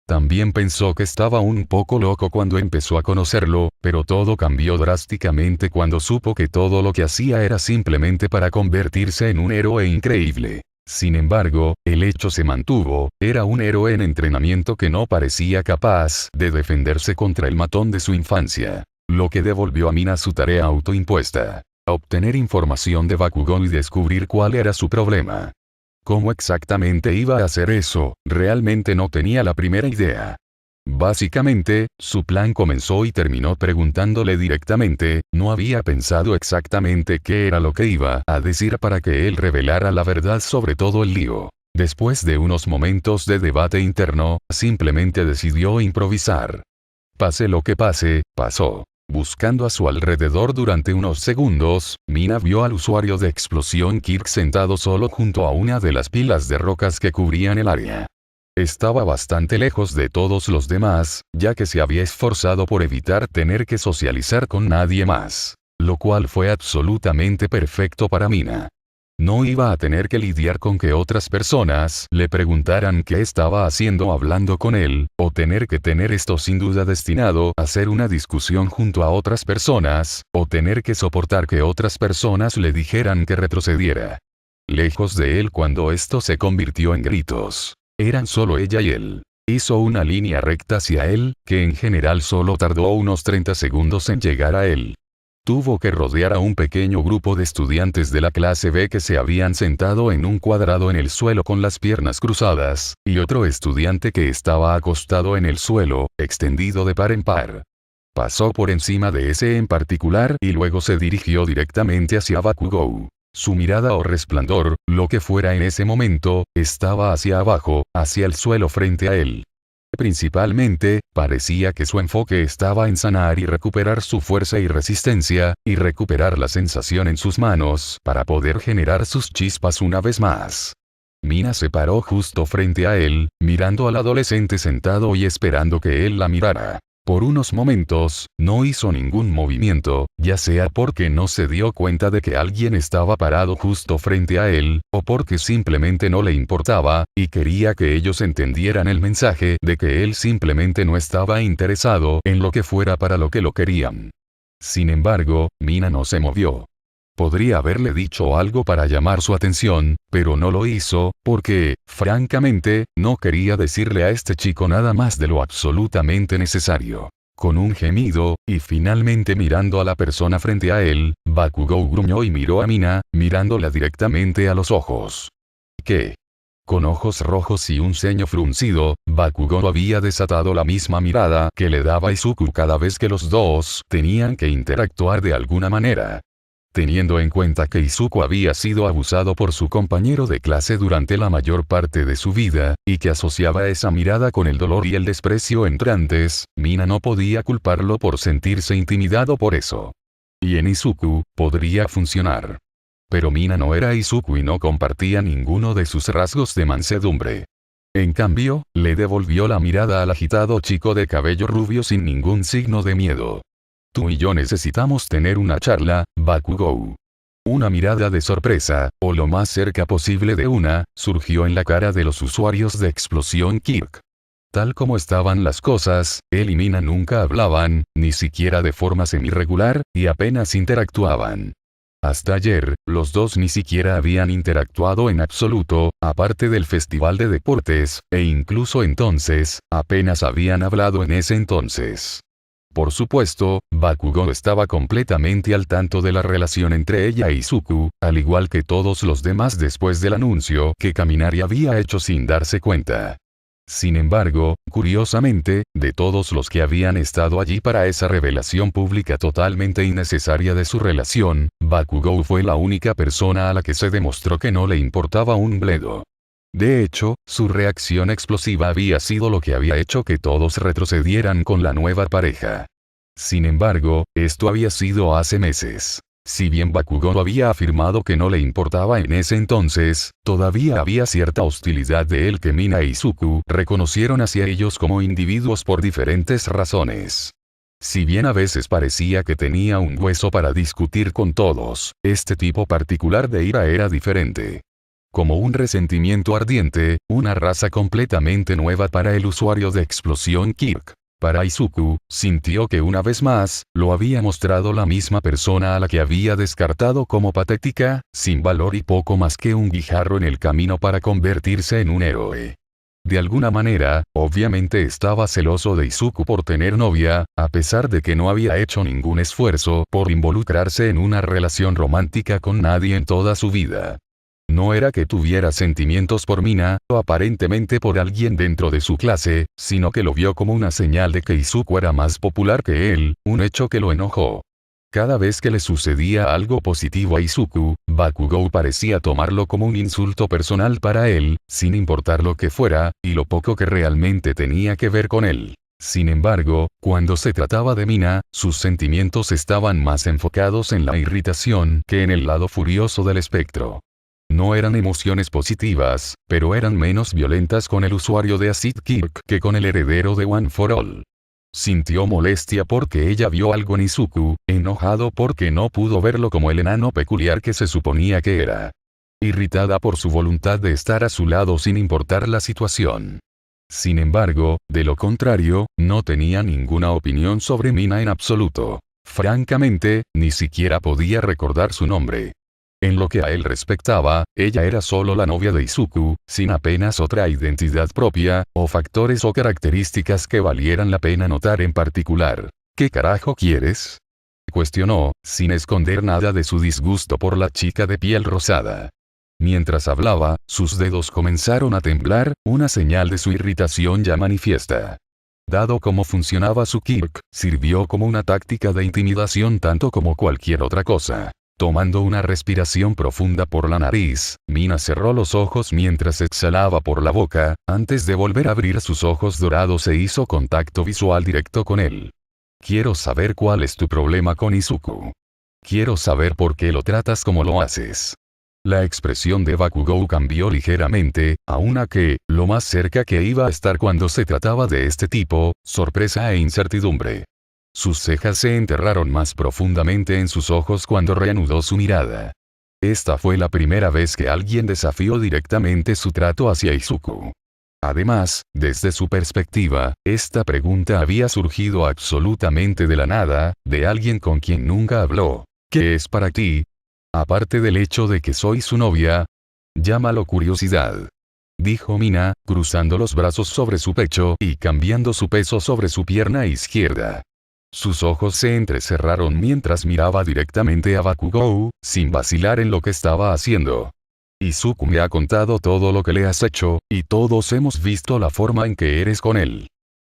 También pensó que estaba un poco loco cuando empezó a conocerlo, pero todo cambió drásticamente cuando supo que todo lo que hacía era simplemente para convertirse en un héroe increíble. Sin embargo, el hecho se mantuvo, era un héroe en entrenamiento que no parecía capaz de defenderse contra el matón de su infancia. Lo que devolvió a Mina su tarea autoimpuesta. Obtener información de Bakugan y descubrir cuál era su problema. ¿Cómo exactamente iba a hacer eso? Realmente no tenía la primera idea. Básicamente, su plan comenzó y terminó preguntándole directamente, no había pensado exactamente qué era lo que iba a decir para que él revelara la verdad sobre todo el lío. Después de unos momentos de debate interno, simplemente decidió improvisar. Pase lo que pase, pasó. Buscando a su alrededor durante unos segundos, Mina vio al usuario de explosión Kirk sentado solo junto a una de las pilas de rocas que cubrían el área. Estaba bastante lejos de todos los demás, ya que se había esforzado por evitar tener que socializar con nadie más. Lo cual fue absolutamente perfecto para Mina. No iba a tener que lidiar con que otras personas le preguntaran qué estaba haciendo hablando con él, o tener que tener esto sin duda destinado a ser una discusión junto a otras personas, o tener que soportar que otras personas le dijeran que retrocediera. Lejos de él cuando esto se convirtió en gritos. Eran solo ella y él. Hizo una línea recta hacia él, que en general solo tardó unos 30 segundos en llegar a él. Tuvo que rodear a un pequeño grupo de estudiantes de la clase B que se habían sentado en un cuadrado en el suelo con las piernas cruzadas, y otro estudiante que estaba acostado en el suelo, extendido de par en par. Pasó por encima de ese en particular y luego se dirigió directamente hacia Bakugou. Su mirada o resplandor, lo que fuera en ese momento, estaba hacia abajo, hacia el suelo frente a él. Principalmente, parecía que su enfoque estaba en sanar y recuperar su fuerza y resistencia, y recuperar la sensación en sus manos para poder generar sus chispas una vez más. Mina se paró justo frente a él, mirando al adolescente sentado y esperando que él la mirara. Por unos momentos, no hizo ningún movimiento, ya sea porque no se dio cuenta de que alguien estaba parado justo frente a él, o porque simplemente no le importaba, y quería que ellos entendieran el mensaje de que él simplemente no estaba interesado en lo que fuera para lo que lo querían. Sin embargo, Mina no se movió. Podría haberle dicho algo para llamar su atención, pero no lo hizo, porque, francamente, no quería decirle a este chico nada más de lo absolutamente necesario. Con un gemido, y finalmente mirando a la persona frente a él, Bakugou gruñó y miró a Mina, mirándola directamente a los ojos. ¿Qué? Con ojos rojos y un ceño fruncido, Bakugou había desatado la misma mirada que le daba Izuku cada vez que los dos tenían que interactuar de alguna manera. Teniendo en cuenta que Izuku había sido abusado por su compañero de clase durante la mayor parte de su vida, y que asociaba esa mirada con el dolor y el desprecio entrantes, Mina no podía culparlo por sentirse intimidado por eso. Y en Izuku, podría funcionar. Pero Mina no era Izuku y no compartía ninguno de sus rasgos de mansedumbre. En cambio, le devolvió la mirada al agitado chico de cabello rubio sin ningún signo de miedo. Tú y yo necesitamos tener una charla, Bakugou. Una mirada de sorpresa, o lo más cerca posible de una, surgió en la cara de los usuarios de Explosión Kirk. Tal como estaban las cosas, él y Mina nunca hablaban, ni siquiera de forma semi-regular, y apenas interactuaban. Hasta ayer, los dos ni siquiera habían interactuado en absoluto, aparte del festival de deportes, e incluso entonces, apenas habían hablado en ese entonces. Por supuesto, Bakugou estaba completamente al tanto de la relación entre ella e Izuku, al igual que todos los demás después del anuncio que Kaminari había hecho sin darse cuenta. Sin embargo, curiosamente, de todos los que habían estado allí para esa revelación pública totalmente innecesaria de su relación, Bakugou fue la única persona a la que se demostró que no le importaba un bledo. De hecho, su reacción explosiva había sido lo que había hecho que todos retrocedieran con la nueva pareja. Sin embargo, esto había sido hace meses. Si bien Bakugou había afirmado que no le importaba en ese entonces, todavía había cierta hostilidad de él que Mina e Izuku reconocieron hacia ellos como individuos por diferentes razones. Si bien a veces parecía que tenía un hueso para discutir con todos, este tipo particular de ira era diferente. Como un resentimiento ardiente, una raza completamente nueva para el usuario de Explosión Kirk. Para Izuku, sintió que una vez más, lo había mostrado la misma persona a la que había descartado como patética, sin valor y poco más que un guijarro en el camino para convertirse en un héroe. De alguna manera, obviamente estaba celoso de Izuku por tener novia, a pesar de que no había hecho ningún esfuerzo por involucrarse en una relación romántica con nadie en toda su vida. No era que tuviera sentimientos por Mina, o aparentemente por alguien dentro de su clase, sino que lo vio como una señal de que Izuku era más popular que él, un hecho que lo enojó. Cada vez que le sucedía algo positivo a Izuku, Bakugou parecía tomarlo como un insulto personal para él, sin importar lo que fuera, y lo poco que realmente tenía que ver con él. Sin embargo, cuando se trataba de Mina, sus sentimientos estaban más enfocados en la irritación que en el lado furioso del espectro. No eran emociones positivas, pero eran menos violentas con el usuario de Acid Kirk que con el heredero de One for All. Sintió molestia porque ella vio algo en Izuku, enojado porque no pudo verlo como el enano peculiar que se suponía que era. Irritada por su voluntad de estar a su lado sin importar la situación. Sin embargo, de lo contrario, no tenía ninguna opinión sobre Mina en absoluto. Francamente, ni siquiera podía recordar su nombre. En lo que a él respectaba, ella era solo la novia de Izuku, sin apenas otra identidad propia, o factores o características que valieran la pena notar en particular. ¿Qué carajo quieres?, cuestionó, sin esconder nada de su disgusto por la chica de piel rosada. Mientras hablaba, sus dedos comenzaron a temblar, una señal de su irritación ya manifiesta. Dado cómo funcionaba su quirk, sirvió como una táctica de intimidación tanto como cualquier otra cosa. Tomando una respiración profunda por la nariz, Mina cerró los ojos mientras exhalaba por la boca, antes de volver a abrir sus ojos dorados e hizo contacto visual directo con él. Quiero saber cuál es tu problema con Izuku. Quiero saber por qué lo tratas como lo haces. La expresión de Bakugou cambió ligeramente, a una que, lo más cerca que iba a estar cuando se trataba de este tipo, sorpresa e incertidumbre. Sus cejas se enterraron más profundamente en sus ojos cuando reanudó su mirada. Esta fue la primera vez que alguien desafió directamente su trato hacia Izuku. Además, desde su perspectiva, esta pregunta había surgido absolutamente de la nada, de alguien con quien nunca habló. ¿Qué es para ti? Aparte del hecho de que soy su novia. Llámalo curiosidad, dijo Mina, cruzando los brazos sobre su pecho y cambiando su peso sobre su pierna izquierda. Sus ojos se entrecerraron mientras miraba directamente a Bakugou, sin vacilar en lo que estaba haciendo. Izuku me ha contado todo lo que le has hecho, y todos hemos visto la forma en que eres con él.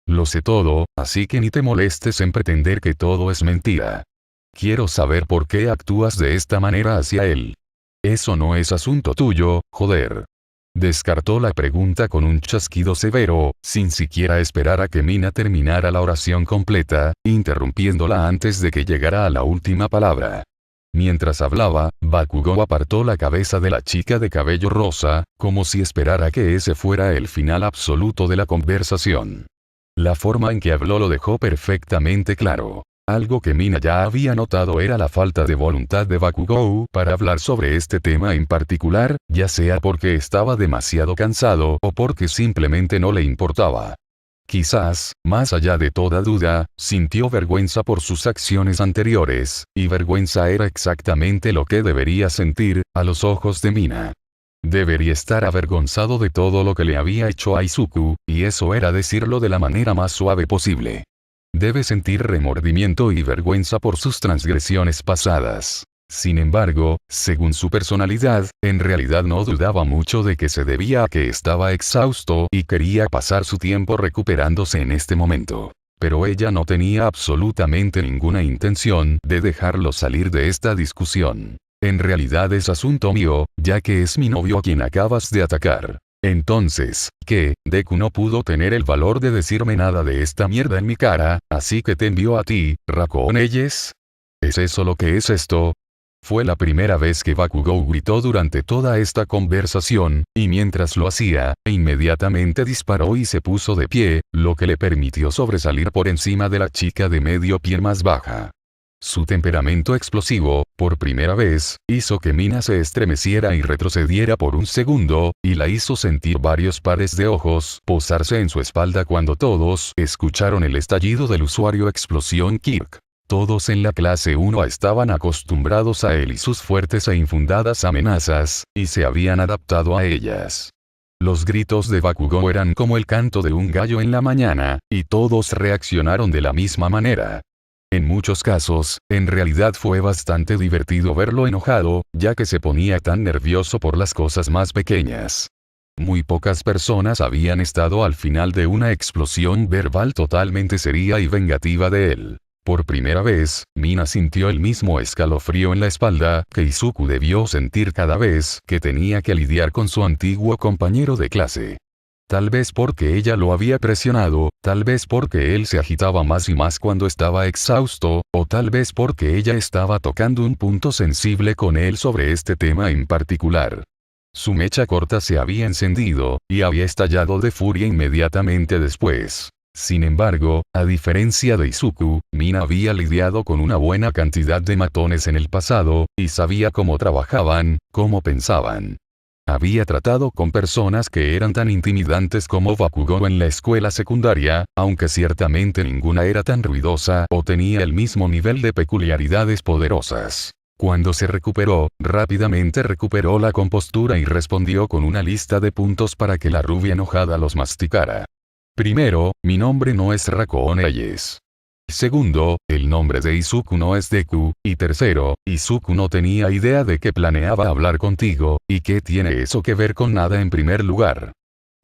Lo sé todo, así que ni te molestes en pretender que todo es mentira. Quiero saber por qué actúas de esta manera hacia él. Eso no es asunto tuyo, joder. Descartó la pregunta con un chasquido severo, sin siquiera esperar a que Mina terminara la oración completa, interrumpiéndola antes de que llegara a la última palabra. Mientras hablaba, Bakugou apartó la cabeza de la chica de cabello rosa, como si esperara que ese fuera el final absoluto de la conversación. La forma en que habló lo dejó perfectamente claro. Algo que Mina ya había notado era la falta de voluntad de Bakugou para hablar sobre este tema en particular, ya sea porque estaba demasiado cansado o porque simplemente no le importaba. Quizás, más allá de toda duda, sintió vergüenza por sus acciones anteriores, y vergüenza era exactamente lo que debería sentir, a los ojos de Mina. Debería estar avergonzado de todo lo que le había hecho a Izuku, y eso era decirlo de la manera más suave posible. Debe sentir remordimiento y vergüenza por sus transgresiones pasadas. Sin embargo, según su personalidad, en realidad no dudaba mucho de que se debía a que estaba exhausto y quería pasar su tiempo recuperándose en este momento. Pero ella no tenía absolutamente ninguna intención de dejarlo salir de esta discusión. En realidad es asunto mío, ya que es mi novio a quien acabas de atacar. Entonces, ¿qué? Deku no pudo tener el valor de decirme nada de esta mierda en mi cara, así que te envió a ti, Raccoon Eyes. ¿Es eso lo que es esto? Fue la primera vez que Bakugou gritó durante toda esta conversación, y mientras lo hacía, inmediatamente disparó y se puso de pie, lo que le permitió sobresalir por encima de la chica de medio pie más baja. Su temperamento explosivo, por primera vez, hizo que Mina se estremeciera y retrocediera por un segundo, y la hizo sentir varios pares de ojos posarse en su espalda cuando todos escucharon el estallido del usuario Explosión Kirk. Todos en la clase 1 estaban acostumbrados a él y sus fuertes e infundadas amenazas, y se habían adaptado a ellas. Los gritos de Bakugou eran como el canto de un gallo en la mañana, y todos reaccionaron de la misma manera. En muchos casos, en realidad fue bastante divertido verlo enojado, ya que se ponía tan nervioso por las cosas más pequeñas. Muy pocas personas habían estado al final de una explosión verbal totalmente seria y vengativa de él. Por primera vez, Mina sintió el mismo escalofrío en la espalda que Izuku debió sentir cada vez que tenía que lidiar con su antiguo compañero de clase. Tal vez porque ella lo había presionado, tal vez porque él se agitaba más y más cuando estaba exhausto, o tal vez porque ella estaba tocando un punto sensible con él sobre este tema en particular. Su mecha corta se había encendido, y había estallado de furia inmediatamente después. Sin embargo, a diferencia de Izuku, Mina había lidiado con una buena cantidad de matones en el pasado, y sabía cómo trabajaban, cómo pensaban. Había tratado con personas que eran tan intimidantes como Bakugou en la escuela secundaria, aunque ciertamente ninguna era tan ruidosa o tenía el mismo nivel de peculiaridades poderosas. Cuando se recuperó, rápidamente recuperó la compostura y respondió con una lista de puntos para que la rubia enojada los masticara. Primero, mi nombre no es Raccoon Eyes. Segundo, el nombre de Izuku no es Deku, y tercero, Izuku no tenía idea de que planeaba hablar contigo, y qué tiene eso que ver con nada en primer lugar.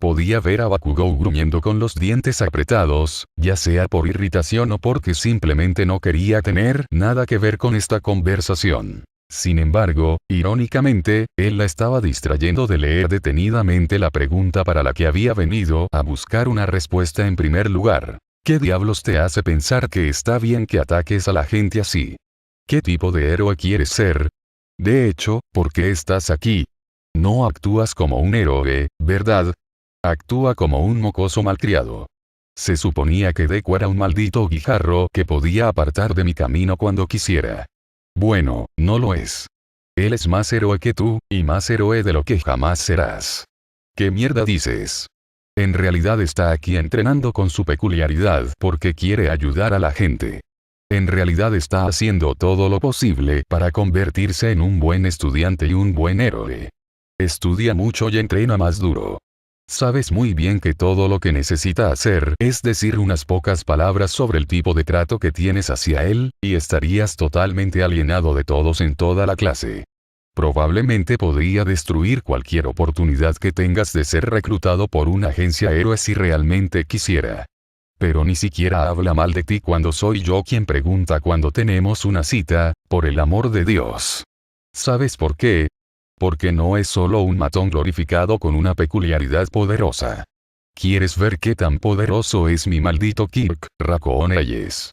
Podía ver a Bakugou gruñendo con los dientes apretados, ya sea por irritación o porque simplemente no quería tener nada que ver con esta conversación. Sin embargo, irónicamente, él la estaba distrayendo de leer detenidamente la pregunta para la que había venido a buscar una respuesta en primer lugar. ¿Qué diablos te hace pensar que está bien que ataques a la gente así? ¿Qué tipo de héroe quieres ser? De hecho, ¿por qué estás aquí? No actúas como un héroe, ¿verdad? Actúa como un mocoso malcriado. Se suponía que Deku era un maldito guijarro que podía apartar de mi camino cuando quisiera. Bueno, no lo es. Él es más héroe que tú, y más héroe de lo que jamás serás. ¿Qué mierda dices? En realidad está aquí entrenando con su peculiaridad porque quiere ayudar a la gente. En realidad está haciendo todo lo posible para convertirse en un buen estudiante y un buen héroe. Estudia mucho y entrena más duro. Sabes muy bien que todo lo que necesita hacer es decir unas pocas palabras sobre el tipo de trato que tienes hacia él, y estarías totalmente alienado de todos en toda la clase. Probablemente podría destruir cualquier oportunidad que tengas de ser reclutado por una agencia héroe si realmente quisiera. Pero ni siquiera habla mal de ti cuando soy yo quien pregunta cuando tenemos una cita, por el amor de Dios. ¿Sabes por qué? Porque no es solo un matón glorificado con una peculiaridad poderosa. ¿Quieres ver qué tan poderoso es mi maldito Kirk, Raccoon Eyes?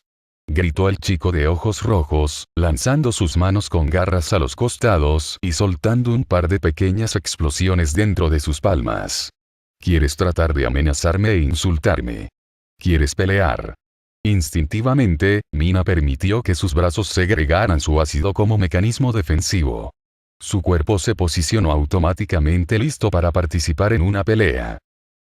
Gritó el chico de ojos rojos, lanzando sus manos con garras a los costados y soltando un par de pequeñas explosiones dentro de sus palmas. ¿Quieres tratar de amenazarme e insultarme? ¿Quieres pelear? Instintivamente, Mina permitió que sus brazos segregaran su ácido como mecanismo defensivo. Su cuerpo se posicionó automáticamente listo para participar en una pelea.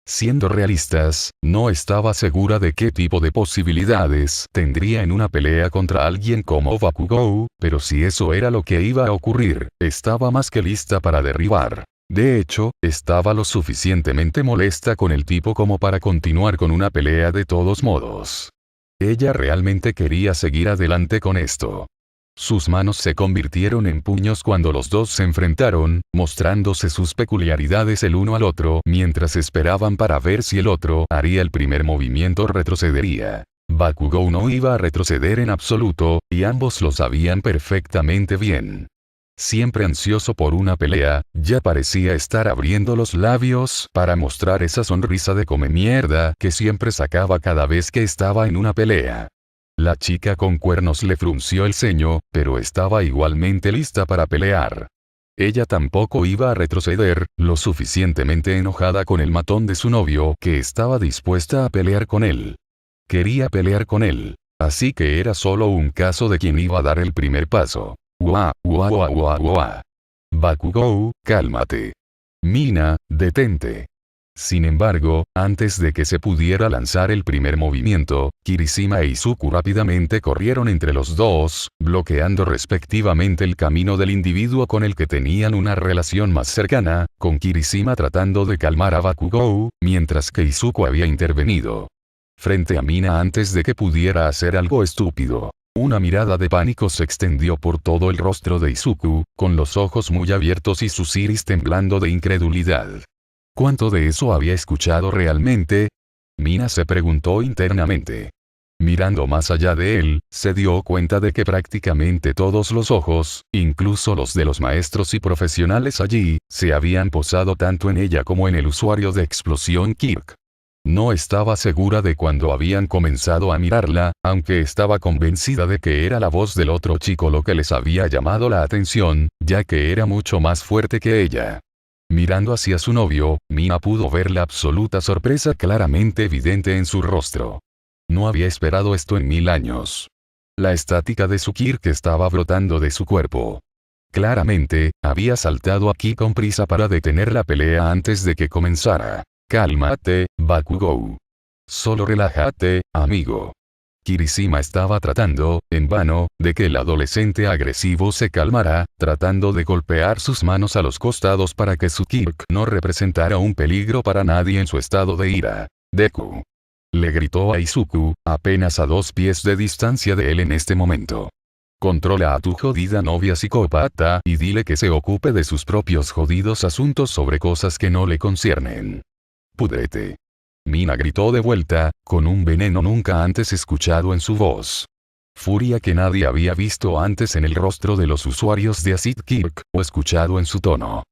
Siendo realistas, no estaba segura de qué tipo de posibilidades tendría en una pelea contra alguien como Bakugou, pero si eso era lo que iba a ocurrir, estaba más que lista para derribar. De hecho, estaba lo suficientemente molesta con el tipo como para continuar con una pelea de todos modos. Ella realmente quería seguir adelante con esto. Sus manos se convirtieron en puños cuando los dos se enfrentaron, mostrándose sus peculiaridades el uno al otro mientras esperaban para ver si el otro haría el primer movimiento o retrocedería. Bakugou no iba a retroceder en absoluto, y ambos lo sabían perfectamente bien. Siempre ansioso por una pelea, ya parecía estar abriendo los labios para mostrar esa sonrisa de come mierda que siempre sacaba cada vez que estaba en una pelea. La chica con cuernos le frunció el ceño, pero estaba igualmente lista para pelear. Ella tampoco iba a retroceder, lo suficientemente enojada con el matón de su novio que estaba dispuesta a pelear con él. Quería pelear con él. Así que era solo un caso de quien iba a dar el primer paso. ¡Guau, guau, guau, guau, guau! Bakugou, cálmate. Mina, detente. Sin embargo, antes de que se pudiera lanzar el primer movimiento, Kirishima e Izuku rápidamente corrieron entre los dos, bloqueando respectivamente el camino del individuo con el que tenían una relación más cercana, con Kirishima tratando de calmar a Bakugou, mientras que Izuku había intervenido frente a Mina antes de que pudiera hacer algo estúpido. Una mirada de pánico se extendió por todo el rostro de Izuku, con los ojos muy abiertos y sus iris temblando de incredulidad. ¿Cuánto de eso había escuchado realmente? Mina se preguntó internamente. Mirando más allá de él, se dio cuenta de que prácticamente todos los ojos, incluso los de los maestros y profesionales allí, se habían posado tanto en ella como en el usuario de explosión Kirk. No estaba segura de cuándo habían comenzado a mirarla, aunque estaba convencida de que era la voz del otro chico lo que les había llamado la atención, ya que era mucho más fuerte que ella. Mirando hacia su novio, Mina pudo ver la absoluta sorpresa claramente evidente en su rostro. No había esperado esto en 1000 años. La estática de su Kirk estaba brotando de su cuerpo. Claramente, había saltado aquí con prisa para detener la pelea antes de que comenzara. Cálmate, Bakugou. Solo relájate, amigo. Kirishima estaba tratando, en vano, de que el adolescente agresivo se calmara, tratando de golpear sus manos a los costados para que su Kirk no representara un peligro para nadie en su estado de ira. Deku. Le gritó a Izuku, apenas a 2 pies de distancia de él en este momento. Controla a tu jodida novia psicópata y dile que se ocupe de sus propios jodidos asuntos sobre cosas que no le conciernen. Pudrete. Mina gritó de vuelta, con un veneno nunca antes escuchado en su voz. Furia que nadie había visto antes en el rostro de los usuarios de Acid Kirk, o escuchado en su tono.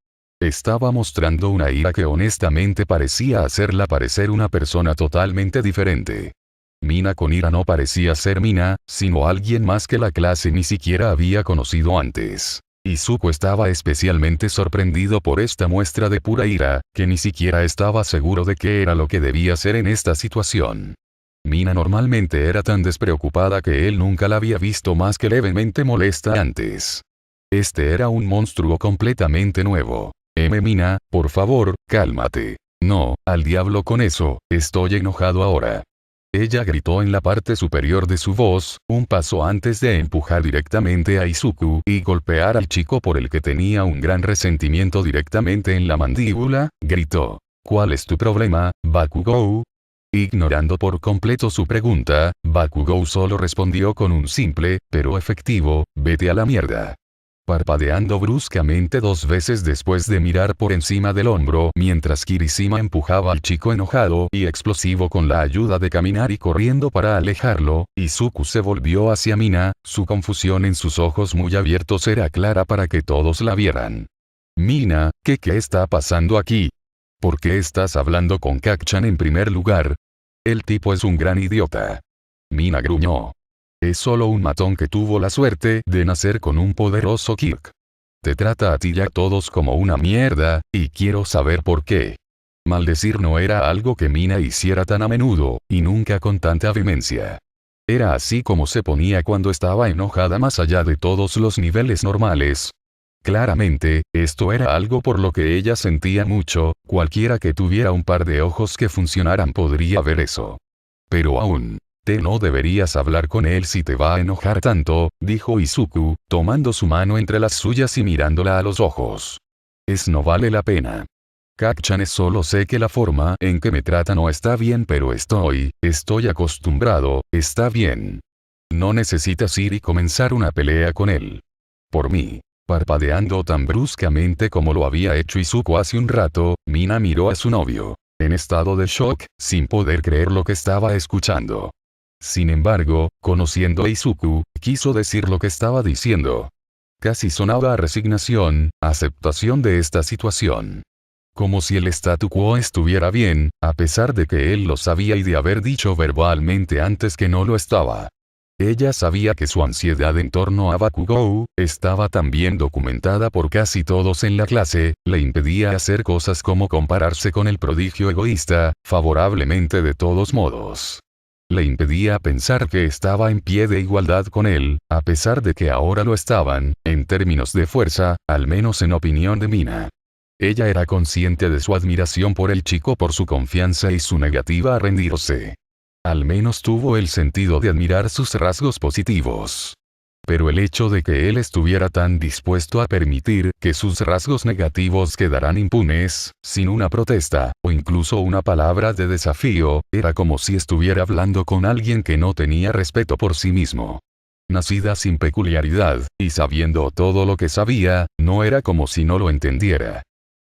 Estaba mostrando una ira que honestamente parecía hacerla parecer una persona totalmente diferente. Mina con ira no parecía ser Mina, sino alguien más que la clase ni siquiera había conocido antes. Izuku estaba especialmente sorprendido por esta muestra de pura ira, que ni siquiera estaba seguro de qué era lo que debía hacer en esta situación. Mina normalmente era tan despreocupada que él nunca la había visto más que levemente molesta antes. Este era un monstruo completamente nuevo. Mina, por favor, cálmate. No, al diablo con eso, estoy enojado ahora. Ella gritó en la parte superior de su voz, un paso antes de empujar directamente a Izuku y golpear al chico por el que tenía un gran resentimiento directamente en la mandíbula, gritó. ¿Cuál es tu problema, Bakugou? Ignorando por completo su pregunta, Bakugou solo respondió con un simple, pero efectivo, vete a la mierda. Parpadeando bruscamente 2 veces después de mirar por encima del hombro mientras Kirishima empujaba al chico enojado y explosivo con la ayuda de caminar y corriendo para alejarlo, Izuku se volvió hacia Mina, su confusión en sus ojos muy abiertos era clara para que todos la vieran. Mina, ¿qué está pasando aquí? ¿Por qué estás hablando con Kacchan en primer lugar? El tipo es un gran idiota. Mina gruñó. Es solo un matón que tuvo la suerte de nacer con un poderoso Kirk. Te trata a ti y a todos como una mierda, y quiero saber por qué. Maldecir no era algo que Mina hiciera tan a menudo, y nunca con tanta vehemencia. Era así como se ponía cuando estaba enojada más allá de todos los niveles normales. Claramente, esto era algo por lo que ella sentía mucho, cualquiera que tuviera un par de ojos que funcionaran podría ver eso. Pero aún. No deberías hablar con él si te va a enojar tanto, dijo Izuku, tomando su mano entre las suyas y mirándola a los ojos. No vale la pena. Kacchan solo sé que la forma en que me trata no está bien pero estoy acostumbrado, está bien. No necesitas ir y comenzar una pelea con él. Por mí. Parpadeando tan bruscamente como lo había hecho Izuku hace un rato, Mina miró a su novio, en estado de shock, sin poder creer lo que estaba escuchando. Sin embargo, conociendo a Izuku, quiso decir lo que estaba diciendo. Casi sonaba a resignación, aceptación de esta situación. Como si el statu quo estuviera bien, a pesar de que él lo sabía y de haber dicho verbalmente antes que no lo estaba. Ella sabía que su ansiedad en torno a Bakugou, estaba tan bien documentada por casi todos en la clase, le impedía hacer cosas como compararse con el prodigio egoísta, favorablemente de todos modos. Le impedía pensar que estaba en pie de igualdad con él, a pesar de que ahora lo estaban, en términos de fuerza, al menos en opinión de Mina. Ella era consciente de su admiración por el chico por su confianza y su negativa a rendirse. Al menos tuvo el sentido de admirar sus rasgos positivos. Pero el hecho de que él estuviera tan dispuesto a permitir que sus rasgos negativos quedaran impunes, sin una protesta, o incluso una palabra de desafío, era como si estuviera hablando con alguien que no tenía respeto por sí mismo. Nacida sin peculiaridad, y sabiendo todo lo que sabía, no era como si no lo entendiera.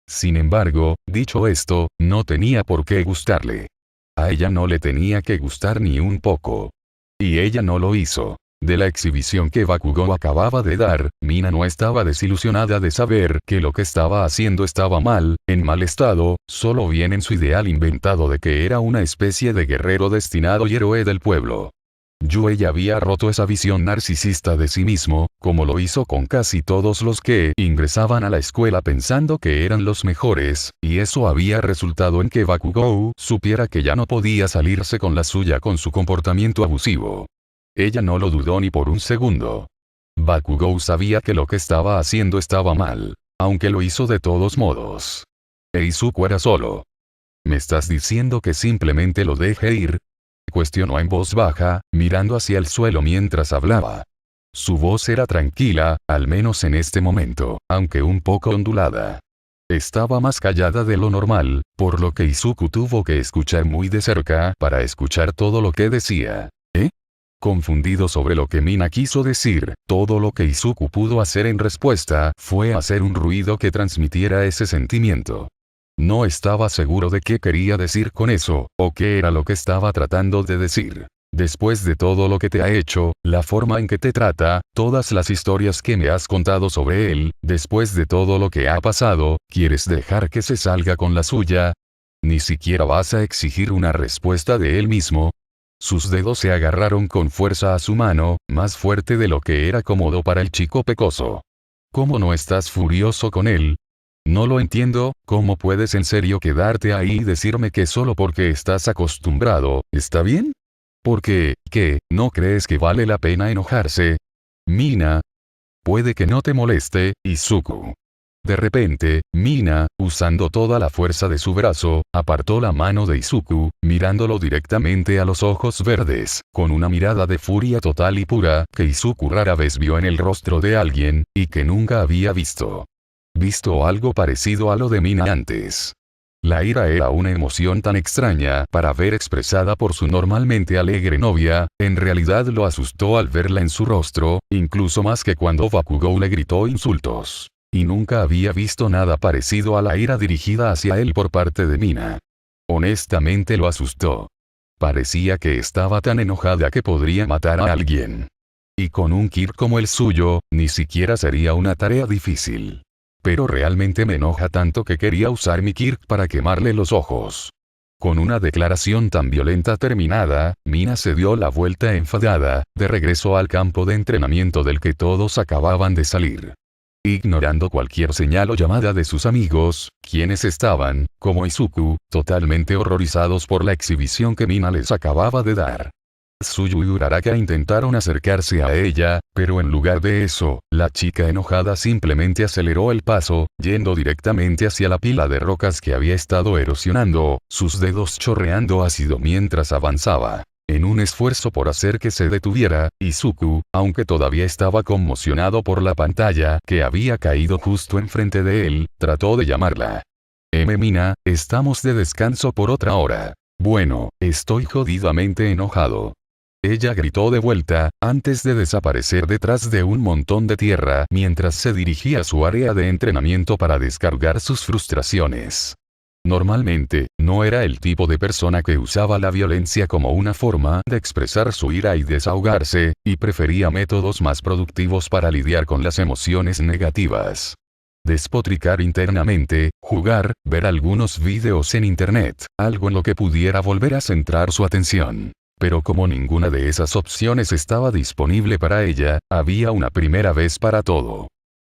Sin embargo, dicho esto, no tenía por qué gustarle. A ella no le tenía que gustar ni un poco. Y ella no lo hizo. De la exhibición que Bakugou acababa de dar, Mina no estaba desilusionada de saber que lo que estaba haciendo estaba mal, en mal estado, solo bien en su ideal inventado de que era una especie de guerrero destinado y héroe del pueblo. Yue había roto esa visión narcisista de sí mismo, como lo hizo con casi todos los que ingresaban a la escuela pensando que eran los mejores, y eso había resultado en que Bakugou supiera que ya no podía salirse con la suya con su comportamiento abusivo. Ella no lo dudó ni por un segundo. Bakugou sabía que lo que estaba haciendo estaba mal, aunque lo hizo de todos modos. Izuku era solo. ¿Me estás diciendo que simplemente lo deje ir? Cuestionó en voz baja, mirando hacia el suelo mientras hablaba. Su voz era tranquila, al menos en este momento, aunque un poco ondulada. Estaba más callada de lo normal, por lo que Izuku tuvo que escuchar muy de cerca para escuchar todo lo que decía. Confundido sobre lo que Mina quiso decir, todo lo que Izuku pudo hacer en respuesta fue hacer un ruido que transmitiera ese sentimiento. No estaba seguro de qué quería decir con eso, o qué era lo que estaba tratando de decir. Después de todo lo que te ha hecho, la forma en que te trata, todas las historias que me has contado sobre él, después de todo lo que ha pasado, ¿quieres dejar que se salga con la suya? ¿Ni siquiera vas a exigir una respuesta de él mismo? Sus dedos se agarraron con fuerza a su mano, más fuerte de lo que era cómodo para el chico pecoso. ¿Cómo no estás furioso con él? No lo entiendo, ¿cómo puedes en serio quedarte ahí y decirme que solo porque estás acostumbrado, ¿está bien? Porque, ¿qué, no crees que vale la pena enojarse? Mina. Puede que no te moleste, Izuku. De repente, Mina, usando toda la fuerza de su brazo, apartó la mano de Izuku, mirándolo directamente a los ojos verdes, con una mirada de furia total y pura, que Izuku rara vez vio en el rostro de alguien, y que nunca había visto algo parecido a lo de Mina antes. La ira era una emoción tan extraña para ver expresada por su normalmente alegre novia, en realidad lo asustó al verla en su rostro, incluso más que cuando Bakugou le gritó insultos. Y nunca había visto nada parecido a la ira dirigida hacia él por parte de Mina. Honestamente lo asustó. Parecía que estaba tan enojada que podría matar a alguien. Y con un Kirk como el suyo, ni siquiera sería una tarea difícil. Pero realmente me enoja tanto que quería usar mi Kirk para quemarle los ojos. Con una declaración tan violenta terminada, Mina se dio la vuelta enfadada, de regreso al campo de entrenamiento del que todos acababan de salir. Ignorando cualquier señal o llamada de sus amigos, quienes estaban, como Izuku, totalmente horrorizados por la exhibición que Mina les acababa de dar. Tsuyu y Uraraka intentaron acercarse a ella, pero en lugar de eso, la chica enojada simplemente aceleró el paso, yendo directamente hacia la pila de rocas que había estado erosionando, sus dedos chorreando ácido mientras avanzaba. En un esfuerzo por hacer que se detuviera, Izuku, aunque todavía estaba conmocionado por la pantalla que había caído justo enfrente de él, trató de llamarla. Mina, estamos de descanso por otra hora. Bueno, estoy jodidamente enojado. Ella gritó de vuelta, antes de desaparecer detrás de un montón de tierra mientras se dirigía a su área de entrenamiento para descargar sus frustraciones. Normalmente, no era el tipo de persona que usaba la violencia como una forma de expresar su ira y desahogarse, y prefería métodos más productivos para lidiar con las emociones negativas. Despotricar internamente, jugar, ver algunos videos en internet, algo en lo que pudiera volver a centrar su atención. Pero como ninguna de esas opciones estaba disponible para ella, había una primera vez para todo.